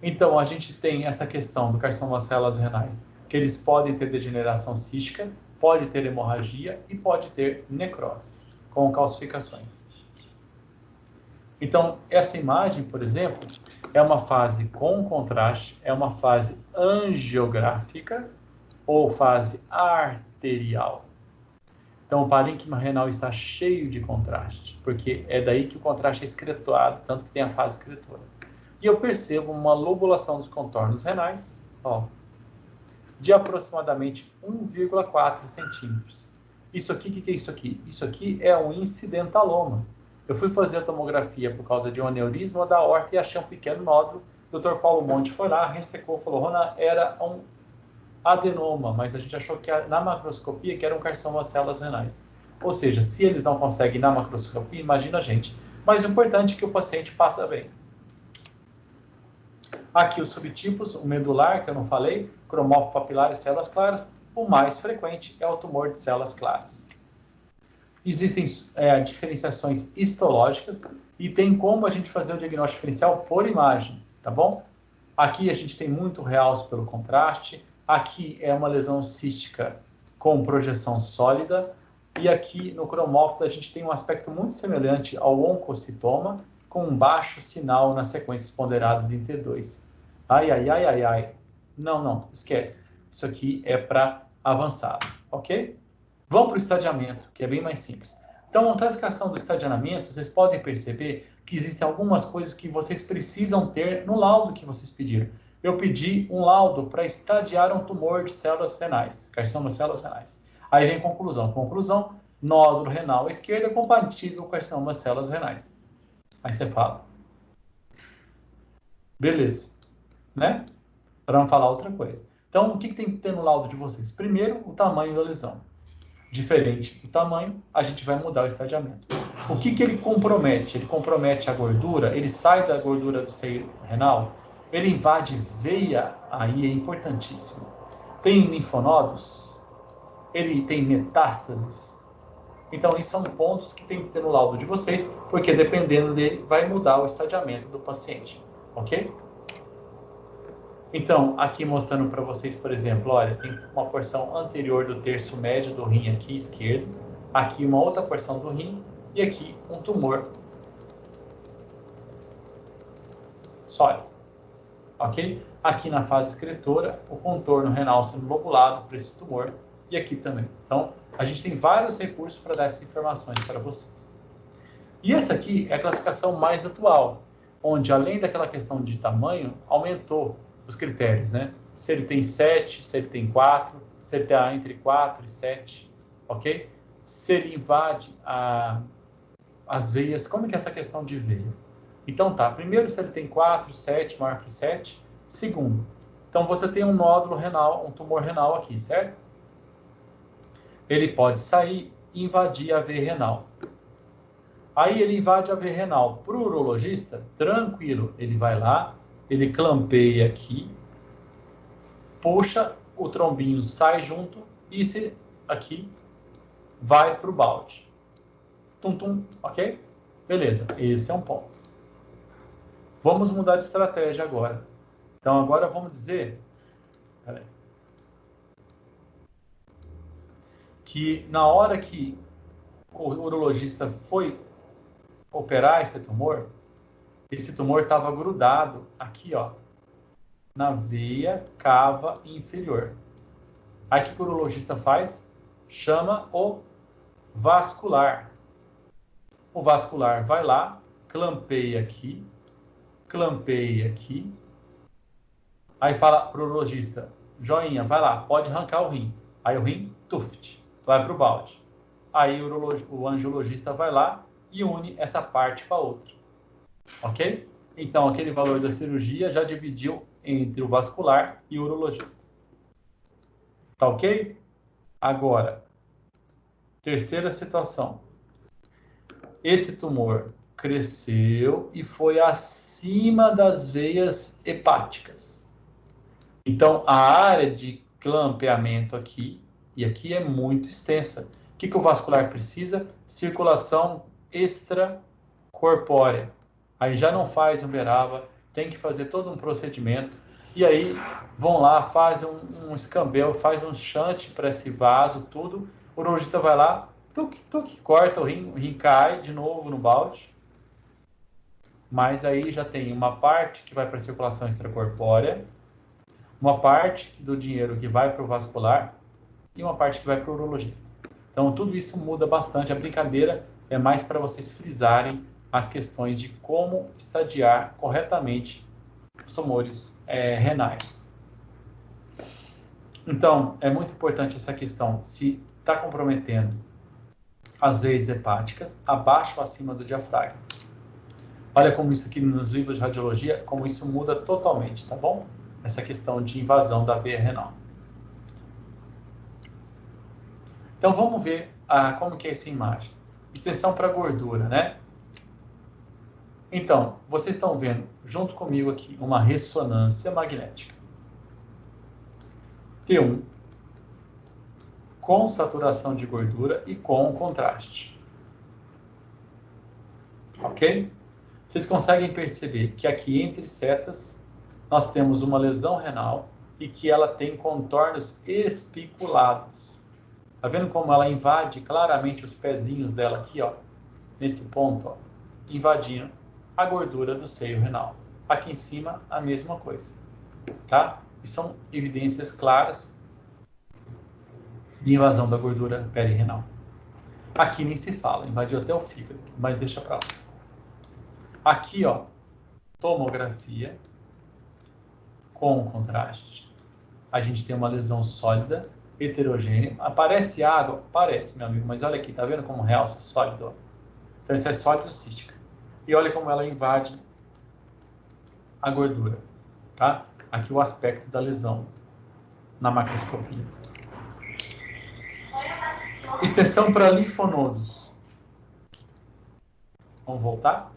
Speaker 1: Então, a gente tem essa questão do carcinoma de células renais, que eles podem ter degeneração cística, pode ter hemorragia e pode ter necrose, com calcificações. Então, essa imagem, por exemplo, é uma fase com contraste, é uma fase angiográfica ou fase arterial. Então, o parênquima renal está cheio de contraste, porque é daí que o contraste é excretuado, tanto que tem a fase excretora. E eu percebo uma lobulação dos contornos renais, ó, de aproximadamente 1,4 centímetros. Isso aqui, o que é isso aqui? Isso aqui é um incidentaloma. Eu fui fazer a tomografia por causa de um aneurisma da aorta e achei um pequeno nódulo. O Dr. Paulo Monte foi lá, ressecou, falou, Rona, era um adenoma, mas a gente achou que na macroscopia que era um carcinoma de células renais. Ou seja, se eles não conseguem na macroscopia, imagina a gente. Mas o importante é que o paciente passa bem. Aqui os subtipos, o medular, que eu não falei, cromófobo papilar e células claras. O mais frequente é o tumor de células claras. Existem diferenciações histológicas e tem como a gente fazer o diagnóstico diferencial por imagem, tá bom? Aqui a gente tem muito realce pelo contraste, aqui é uma lesão cística com projeção sólida, e aqui no cromófito a gente tem um aspecto muito semelhante ao oncocitoma, com um baixo sinal nas sequências ponderadas em T2. Ai, ai, ai, ai, ai. Não, esquece. Isso aqui é para avançado, ok? Vamos para o estadiamento, que é bem mais simples. Então, a classificação do estadiamento, vocês podem perceber que existem algumas coisas que vocês precisam ter no laudo que vocês pediram. Eu pedi um laudo para estadiar um tumor de células renais, carcinoma de células renais. Aí vem conclusão. Conclusão, nódulo renal à esquerda compatível com carcinoma de células renais. Aí você fala. Beleza. Né? Para não falar outra coisa. Então, o que tem que ter no laudo de vocês? Primeiro, o tamanho da lesão. Diferente do tamanho, a gente vai mudar o estadiamento. O que ele compromete? Ele compromete a gordura, ele sai da gordura do seio renal, ele invade veia, aí é importantíssimo. Tem linfonodos, ele tem metástases. Então, esses são pontos que tem que ter no laudo de vocês, porque dependendo dele, vai mudar o estadiamento do paciente, ok? Então, aqui mostrando para vocês, por exemplo, olha, tem uma porção anterior do terço médio do rim aqui esquerdo, aqui uma outra porção do rim e aqui um tumor sólido, ok? Aqui na fase excretora, o contorno renal sendo lobulado para esse tumor e aqui também. Então, a gente tem vários recursos para dar essas informações para vocês. E essa aqui é a classificação mais atual, onde além daquela questão de tamanho, aumentou os critérios, né? Se ele tem 7, se ele tem 4, se ele está entre 4 e 7, ok? Se ele invade as veias, como que é essa questão de veia? Então tá, primeiro se ele tem 4, 7, maior que 7, segundo, então você tem um nódulo renal, um tumor renal aqui, certo? Ele pode sair e invadir a veia renal. Aí ele invade a veia renal. Para o urologista, tranquilo, ele vai lá, ele clampeia aqui, puxa, o trombinho sai junto e esse aqui vai para o balde. Tum, ok? Beleza, esse é um ponto. Vamos mudar de estratégia agora. Então agora vamos dizer que na hora que o urologista foi operar esse tumor estava grudado aqui, ó, na veia cava inferior. Aí o que o urologista faz? Chama o vascular. O vascular vai lá, clampeia aqui, aí fala pro urologista, joinha, vai lá, pode arrancar o rim. Aí o rim, tuft, vai pro balde. Aí o angiologista vai lá e une essa parte com a outra. Ok? Então, aquele valor da cirurgia já dividiu entre o vascular e o urologista. Tá ok? Agora, terceira situação. Esse tumor cresceu e foi acima das veias hepáticas. Então, a área de clampeamento aqui, e aqui é muito extensa. O que o vascular precisa? Circulação extracorpórea. Aí já não faz Uberaba, tem que fazer todo um procedimento. E aí vão lá, faz um escambel, faz um shunt para esse vaso, tudo. O urologista vai lá, corta o rim cai de novo no balde. Mas aí já tem uma parte que vai para a circulação extracorpórea, uma parte do dinheiro que vai para o vascular e uma parte que vai para o urologista. Então tudo isso muda bastante. A brincadeira é mais para vocês frisarem as questões de como estadiar corretamente os tumores renais. Então, é muito importante essa questão, se está comprometendo as veias hepáticas, abaixo ou acima do diafragma. Olha como isso aqui nos livros de radiologia, como isso muda totalmente, tá bom? Essa questão de invasão da veia renal. Então, vamos ver como que é essa imagem. Extensão para gordura, né? Então, vocês estão vendo, junto comigo aqui, uma ressonância magnética. T1, com saturação de gordura e com contraste. Ok? Vocês conseguem perceber que aqui entre setas nós temos uma lesão renal e que ela tem contornos espiculados. Tá vendo como ela invade claramente os pezinhos dela aqui, ó, nesse ponto, ó, invadindo a gordura do seio renal. Aqui em cima, a mesma coisa, tá? E são evidências claras de invasão da gordura perirenal. Aqui nem se fala, invadiu até o fígado, mas deixa pra lá. Aqui, ó, tomografia com contraste. A gente tem uma lesão sólida, heterogênea. Aparece água? Parece, meu amigo, mas olha aqui, tá vendo como realça sólido? Ó? Então, isso é sólido cística. E olha como ela invade a gordura, tá? Aqui o aspecto da lesão na macroscopia. Extensão para linfonodos. Vamos voltar?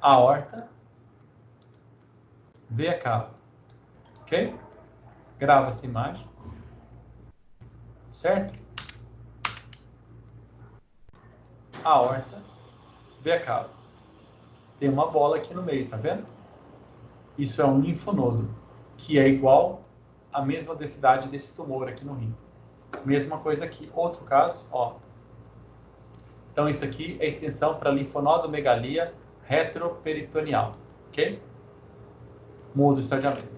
Speaker 1: Aorta, veia cava, ok? Grava essa imagem, certo? Aorta, veia cava. Tem uma bola aqui no meio, tá vendo? Isso é um linfonodo, que é igual à mesma densidade desse tumor aqui no rim. Mesma coisa aqui. Outro caso, ó. Então, isso aqui é extensão para linfonodomegalia retroperitoneal, ok? Muda o estadiamento.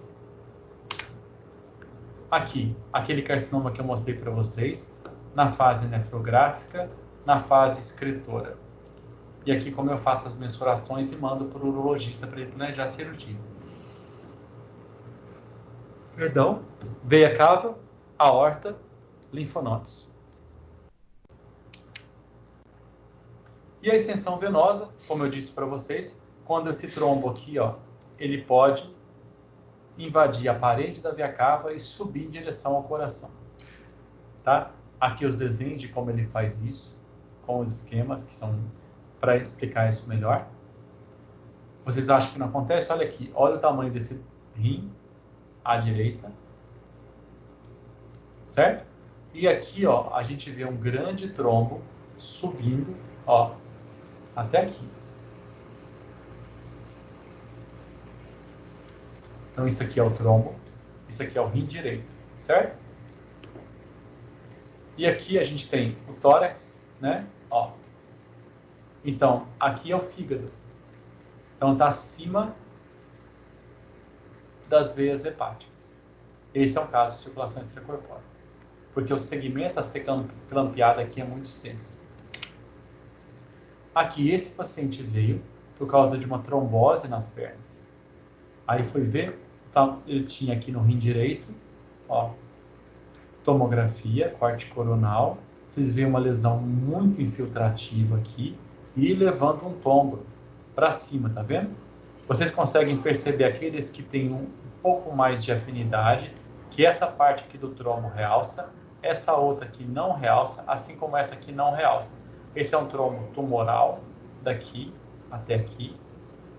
Speaker 1: Aqui, aquele carcinoma que eu mostrei para vocês, na fase nefrográfica, na fase excretora. E aqui como eu faço as mensurações e mando para o urologista para ele planejar a cirurgia. Perdão, veia cava, aorta, linfonodos. E a extensão venosa, como eu disse para vocês, quando esse trombo aqui, ó, ele pode invadir a parede da veia cava e subir em direção ao coração. Tá? Aqui os desenhos de como ele faz isso, com os esquemas que são para explicar isso melhor. Vocês acham que não acontece? Olha aqui, olha o tamanho desse rim à direita, certo? E aqui, ó, a gente vê um grande trombo subindo, ó, até aqui. Então isso aqui é o trombo, isso aqui é o rim direito, certo? E aqui a gente tem o tórax, né? Ó. Então, aqui é o fígado. Então está acima das veias hepáticas. Esse é um caso de circulação extracorpórea. Porque o segmento a ser clampeado aqui é muito extenso. Aqui, esse paciente veio por causa de uma trombose nas pernas. Aí foi ver, então, ele tinha aqui no rim direito, ó, tomografia, corte coronal. Vocês veem uma lesão muito infiltrativa aqui e levanta um tombo para cima, tá vendo? Vocês conseguem perceber aqueles que têm um pouco mais de afinidade, que essa parte aqui do trombo realça, essa outra aqui não realça, assim como essa aqui não realça. Esse é um trombo tumoral, daqui até aqui,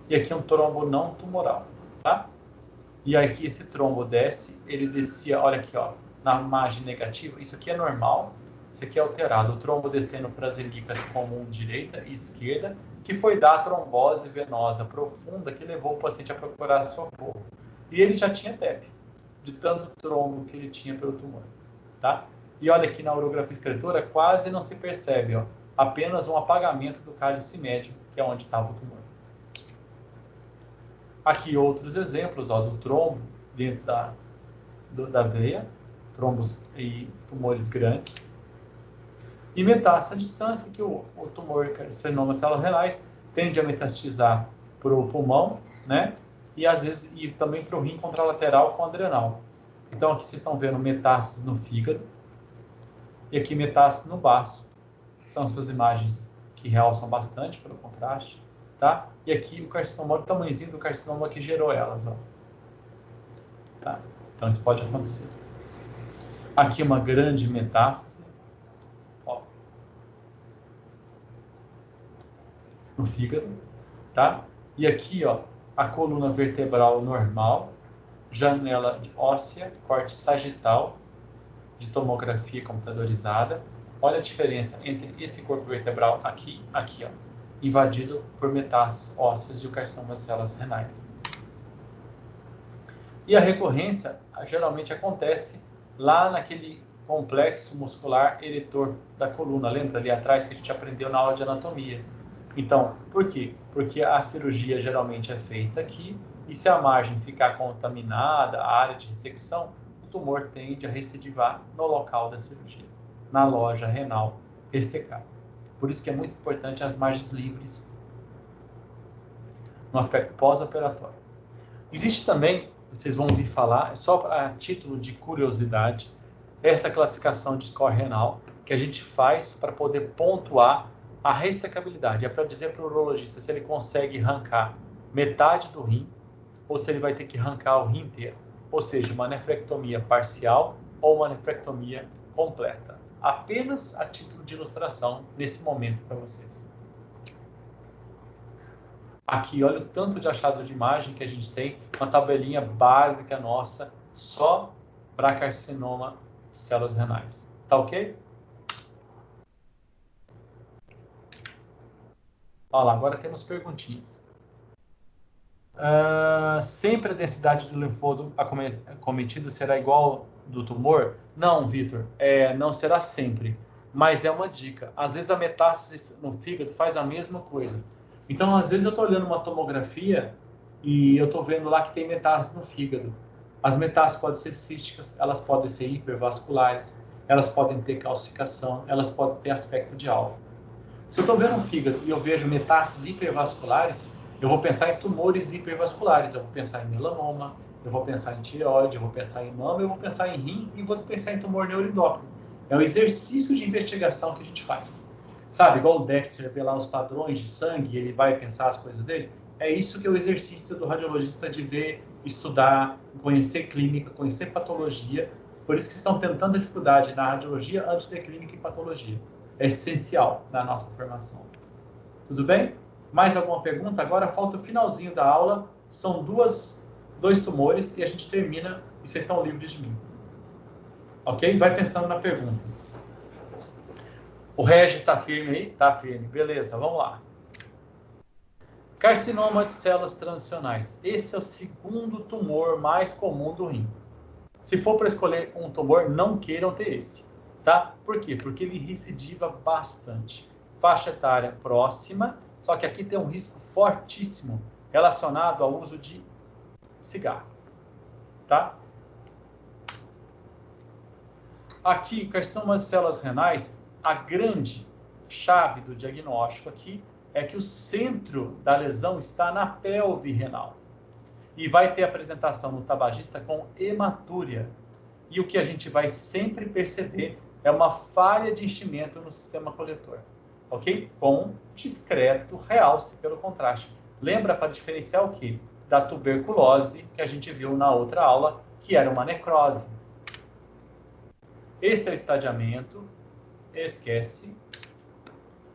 Speaker 1: e aqui é um trombo não tumoral, tá? E aqui esse trombo desce, ele descia, olha aqui, ó, na margem negativa, isso aqui é normal, isso aqui é alterado, o trombo descendo para as helices comum direita e esquerda, que foi dar a trombose venosa profunda que levou o paciente a procurar socorro. E ele já tinha TEP, de tanto trombo que ele tinha pelo tumor, tá? E olha aqui na urografia excretora, quase não se percebe, ó, apenas um apagamento do cálice médio, que é onde estava o tumor. Aqui outros exemplos, ó, do trombo dentro da veia, trombos e tumores grandes. E metástase à distância, que o tumor carcinoma células renais tende a metastizar para o pulmão, né? E às vezes e também para o rim contralateral com adrenal. Então aqui vocês estão vendo metástases no fígado e aqui metástase no baço. São essas imagens que realçam bastante pelo contraste, tá? E aqui o carcinoma, o tamanhozinho do carcinoma que gerou elas, ó. Tá? Então isso pode acontecer. Aqui uma grande metástase, ó, no fígado, tá? E aqui, ó, a coluna vertebral normal, janela óssea, corte sagital, de tomografia computadorizada. Olha a diferença entre esse corpo vertebral aqui e aqui, ó, invadido por metástases ósseas e o carcinoma das células renais. E a recorrência geralmente acontece lá naquele complexo muscular eretor da coluna. Lembra ali atrás que a gente aprendeu na aula de anatomia? Então, por quê? Porque a cirurgia geralmente é feita aqui e se a margem ficar contaminada, a área de ressecção, o tumor tende a recidivar no local da cirurgia, na loja renal ressecada. Por isso que é muito importante as margens livres no aspecto pós-operatório. Existe também, vocês vão ouvir falar, só a título de curiosidade, essa classificação de score renal que a gente faz para poder pontuar a ressecabilidade. É para dizer para o urologista se ele consegue arrancar metade do rim ou se ele vai ter que arrancar o rim inteiro. Ou seja, uma nefrectomia parcial ou uma nefrectomia completa. Apenas a título de ilustração nesse momento para vocês. Aqui, olha o tanto de achado de imagem que a gente tem, uma tabelinha básica nossa, só para carcinoma de células renais. Tá ok? Olha lá, agora temos perguntinhas. Sempre a densidade do linfónodo acometido será igual do tumor? Não, Vitor, não será sempre. Mas é uma dica. Às vezes a metástase no fígado faz a mesma coisa. Então, às vezes eu estou olhando uma tomografia e eu estou vendo lá que tem metástase no fígado. As metástases podem ser císticas, elas podem ser hipervasculares, elas podem ter calcificação, elas podem ter aspecto de alvo. Se eu estou vendo um fígado e eu vejo metástases hipervasculares, eu vou pensar em tumores hipervasculares, eu vou pensar em melanoma, eu vou pensar em tireoide, eu vou pensar em mama, eu vou pensar em rim e vou pensar em tumor neuroendócrino. É um exercício de investigação que a gente faz. Sabe, igual o Dexter vê lá os padrões de sangue e ele vai pensar as coisas dele? É isso que é o exercício do radiologista de ver, estudar, conhecer clínica, conhecer patologia. Por isso que estão tendo tanta dificuldade na radiologia antes de clínica e patologia. É essencial na nossa formação. Tudo bem? Mais alguma pergunta? Agora falta o finalzinho da aula. São dois tumores e a gente termina e vocês estão livres de mim. Ok? Vai pensando na pergunta. O Regis está firme aí? Está firme. Beleza, vamos lá. Carcinoma de células transicionais. Esse é o segundo tumor mais comum do rim. Se for para escolher um tumor, não queiram ter esse. Tá? Por quê? Porque ele recidiva bastante. Faixa etária próxima, só que aqui tem um risco fortíssimo relacionado ao uso de cigarro. Tá? Aqui, carcinoma de células renais, a grande chave do diagnóstico aqui é que o centro da lesão está na pelve renal. E vai ter apresentação no tabagista com hematúria. E o que a gente vai sempre perceber é uma falha de enchimento no sistema coletor. Ok? Com discreto realce pelo contraste. Lembra para diferenciar o quê? Da tuberculose que a gente viu na outra aula, que era uma necrose. Esse é o estadiamento. Esquece.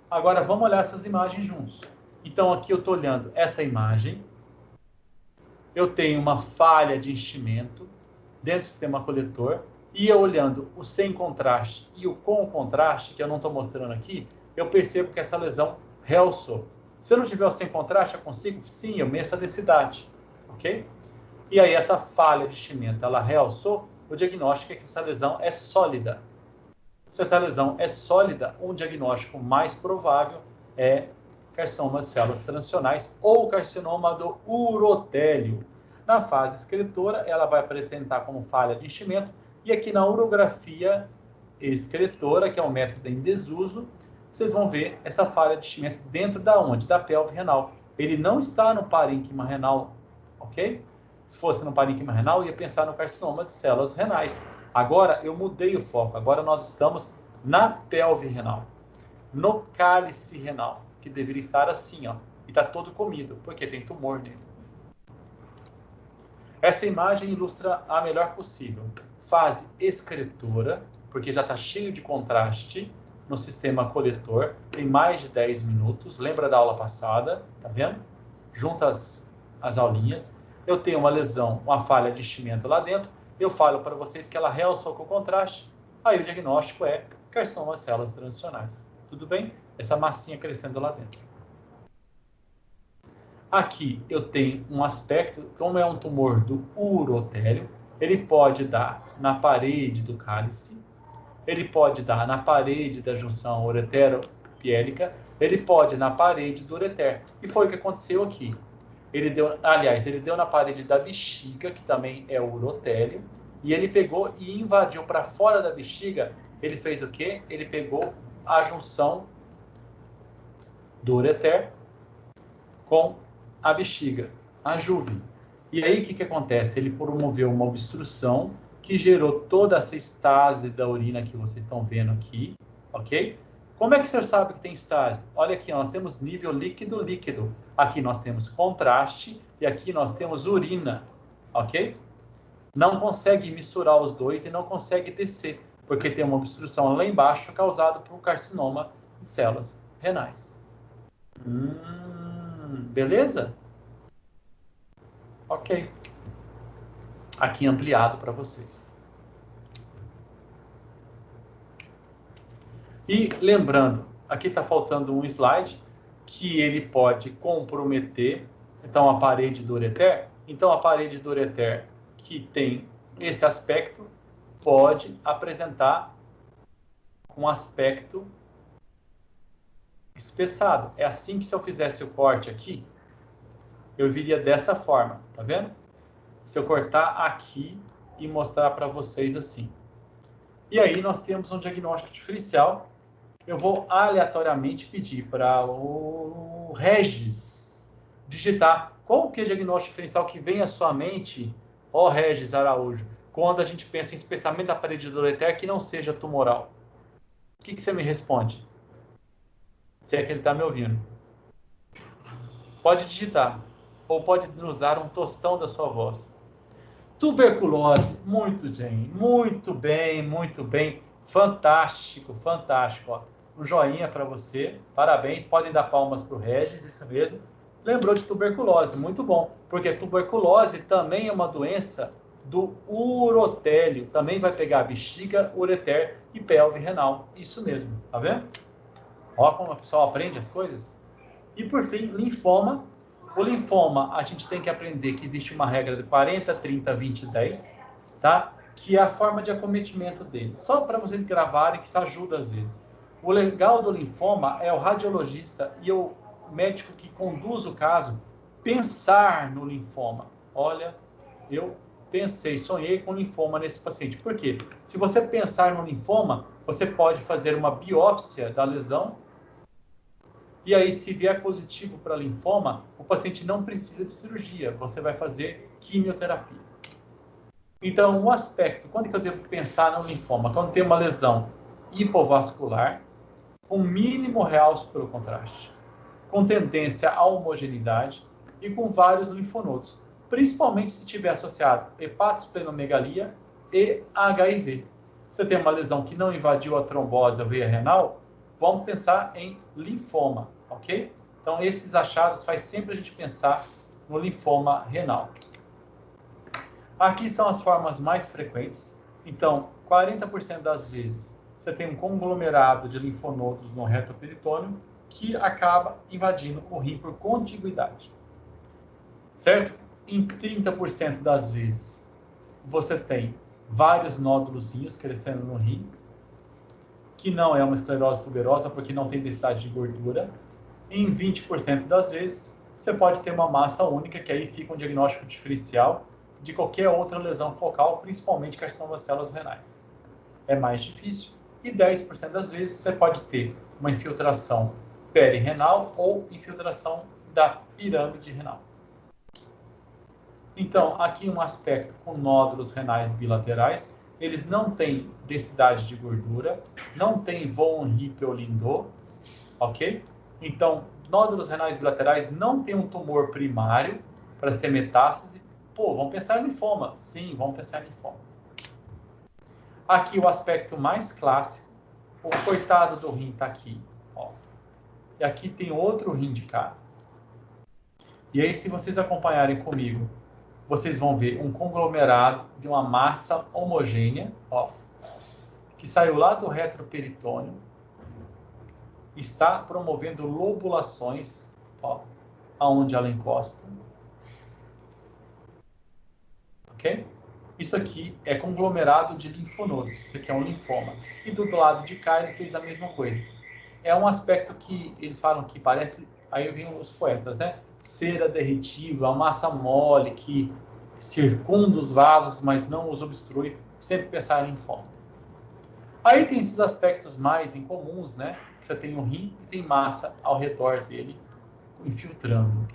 Speaker 1: Agora vamos olhar essas imagens juntos. Então aqui eu estou olhando essa imagem. Eu tenho uma falha de enchimento dentro do sistema coletor. E eu olhando o sem contraste e o com contraste, que eu não estou mostrando aqui, eu percebo que essa lesão realçou. Se eu não tiver o sem contraste, eu consigo? Sim, eu meço a densidade. Ok? E aí essa falha de enchimento, ela realçou, o diagnóstico é que essa lesão é sólida. Se essa lesão é sólida, um diagnóstico mais provável é carcinoma de células transicionais ou carcinoma do urotélio. Na fase excretora, ela vai apresentar como falha de enchimento, e aqui na urografia excretora, que é um método em desuso, vocês vão ver essa falha de enchimento dentro da onde? Da pelve renal. Ele não está no parênquima renal, ok? Se fosse no parênquima renal, ia pensar no carcinoma de células renais. Agora eu mudei o foco, agora nós estamos na pelve renal, no cálice renal, que deveria estar assim, ó, e está todo comido, porque tem tumor nele. Essa imagem ilustra a melhor possível. Fase excretora, porque já está cheio de contraste no sistema coletor, tem mais de 10 minutos, lembra da aula passada, tá vendo? Junta as aulinhas. Eu tenho uma lesão, uma falha de enchimento lá dentro, eu falo para vocês que ela realçou com contraste, aí o diagnóstico é carcinoma de células transicionais. Tudo bem? Essa massinha crescendo lá dentro. Aqui eu tenho um aspecto, como é um tumor do urotélio, ele pode dar na parede do cálice, ele pode dar na parede da junção uretero-piélica, ele pode na parede do ureter. E foi o que aconteceu aqui. Ele deu, aliás, ele deu na parede da bexiga, que também é o urotélio, e ele pegou e invadiu para fora da bexiga. Ele fez o quê? Ele pegou a junção do ureter com a bexiga, a juve. E aí o que acontece? Ele promoveu uma obstrução que gerou toda essa estase da urina que vocês estão vendo aqui, ok? Como é que você sabe que tem estase? Olha aqui, nós temos nível líquido-líquido. Aqui nós temos contraste e aqui nós temos urina, ok? Não consegue misturar os dois e não consegue descer, porque tem uma obstrução lá embaixo causada por um carcinoma de células renais. Beleza? Ok. Aqui ampliado para vocês. E lembrando, aqui está faltando um slide que ele pode comprometer, então, a parede do ureter. Então, a parede do ureter que tem esse aspecto pode apresentar um aspecto espessado. É assim que, se eu fizesse o corte aqui, eu viria dessa forma, tá vendo? Se eu cortar aqui e mostrar para vocês assim. E aí nós temos um diagnóstico diferencial. Eu vou aleatoriamente pedir para o Regis digitar qual que é o diagnóstico diferencial que vem à sua mente, ó Regis Araújo, quando a gente pensa em espessamento da parede do ureter que não seja tumoral. O que você me responde? Se é que ele está me ouvindo. Pode digitar, ou pode nos dar um tostão da sua voz. Tuberculose, muito bem, muito bem, muito bem. Fantástico, fantástico. Ó. Um joinha para você, parabéns. Podem dar palmas para o Regis, isso mesmo. Lembrou de tuberculose, muito bom. Porque tuberculose também é uma doença do urotélio. Também vai pegar bexiga, ureter e pelve renal. Isso mesmo, tá vendo? Ó como o pessoal aprende as coisas. E por fim, linfoma. O linfoma, a gente tem que aprender que existe uma regra de 40, 30, 20, 10, tá? Que é a forma de acometimento dele. Só para vocês gravarem, que isso ajuda às vezes. O legal do linfoma é o radiologista e o médico que conduz o caso pensar no linfoma. Olha, eu pensei, sonhei com linfoma nesse paciente. Por quê? Se você pensar no linfoma, você pode fazer uma biópsia da lesão. E aí, se vier positivo para linfoma, o paciente não precisa de cirurgia, você vai fazer quimioterapia. Então, o aspecto, quando que eu devo pensar no linfoma? Quando tem uma lesão hipovascular, com mínimo real superocontraste, com tendência à homogeneidade e com vários linfonodos, principalmente se estiver associado hepatosplenomegalia e HIV. Você tem uma lesão que não invadiu a trombose, a veia renal, vamos pensar em linfoma, ok? Então, esses achados faz sempre a gente pensar no linfoma renal. Aqui são as formas mais frequentes. Então, 40% das vezes, você tem um conglomerado de linfonodos no reto peritônio que acaba invadindo o rim por contiguidade. Certo? Em 30% das vezes, você tem vários nódulozinhos crescendo no rim, que não é uma esclerose tuberosa, porque não tem densidade de gordura. Em 20% das vezes, você pode ter uma massa única, que aí fica um diagnóstico diferencial de qualquer outra lesão focal, principalmente carcinoma das células renais. É mais difícil. E 10% das vezes, você pode ter uma infiltração perirenal ou infiltração da pirâmide renal. Então, aqui um aspecto com nódulos renais bilaterais. Eles não têm densidade de gordura, não têm von Hippel-Lindau, ok? Então, nódulos renais bilaterais não tem um tumor primário para ser metástase. Pô, vamos pensar em linfoma. Sim, vamos pensar em linfoma. Aqui o aspecto mais clássico. O coitado do rim está aqui. Ó. E aqui tem outro rim de cá. E aí, se vocês acompanharem comigo, vocês vão ver um conglomerado de uma massa homogênea, ó, que saiu lá do retroperitônio, está promovendo lobulações, ó, aonde ela encosta. Ok? Isso aqui é conglomerado de linfonodos. Isso aqui é um linfoma. E do lado de cá ele fez a mesma coisa. É um aspecto que eles falam que parece... Aí vem os poetas, né? Cera derretível, a massa mole que circunda os vasos, mas não os obstrui. Sempre pensar em linfoma. Aí tem esses aspectos mais incomuns, né? Você tem um rim e tem massa ao redor dele, infiltrando.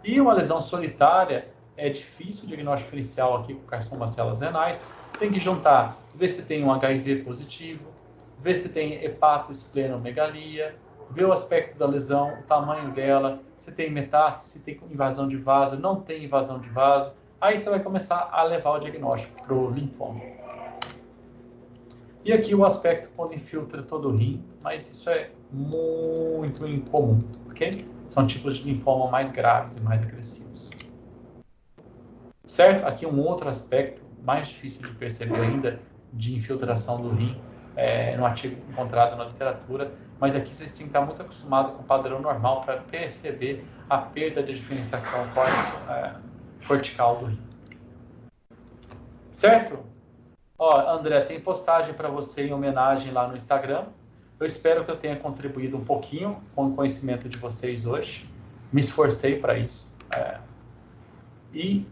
Speaker 1: E uma lesão solitária é difícil o diagnóstico inicial aqui com carcinoma das células renais. Tem que juntar, ver se tem um HIV positivo, ver se tem hepatoesplenomegalia, ver o aspecto da lesão, o tamanho dela, se tem metástase, se tem invasão de vaso, não tem invasão de vaso. Aí você vai começar a levar o diagnóstico para o linfoma. E aqui o aspecto quando infiltra todo o rim, mas isso é muito incomum, ok? São tipos de linfoma mais graves e mais agressivos. Certo? Aqui um outro aspecto mais difícil de perceber ainda de infiltração do rim, no artigo encontrado na literatura, mas aqui vocês têm que estar muito acostumados com o padrão normal para perceber a perda de diferenciação cortical do rim. Certo? Ó, André, tem postagem para você em homenagem lá no Instagram. Eu espero que eu tenha contribuído um pouquinho com o conhecimento de vocês hoje. Me esforcei para isso. E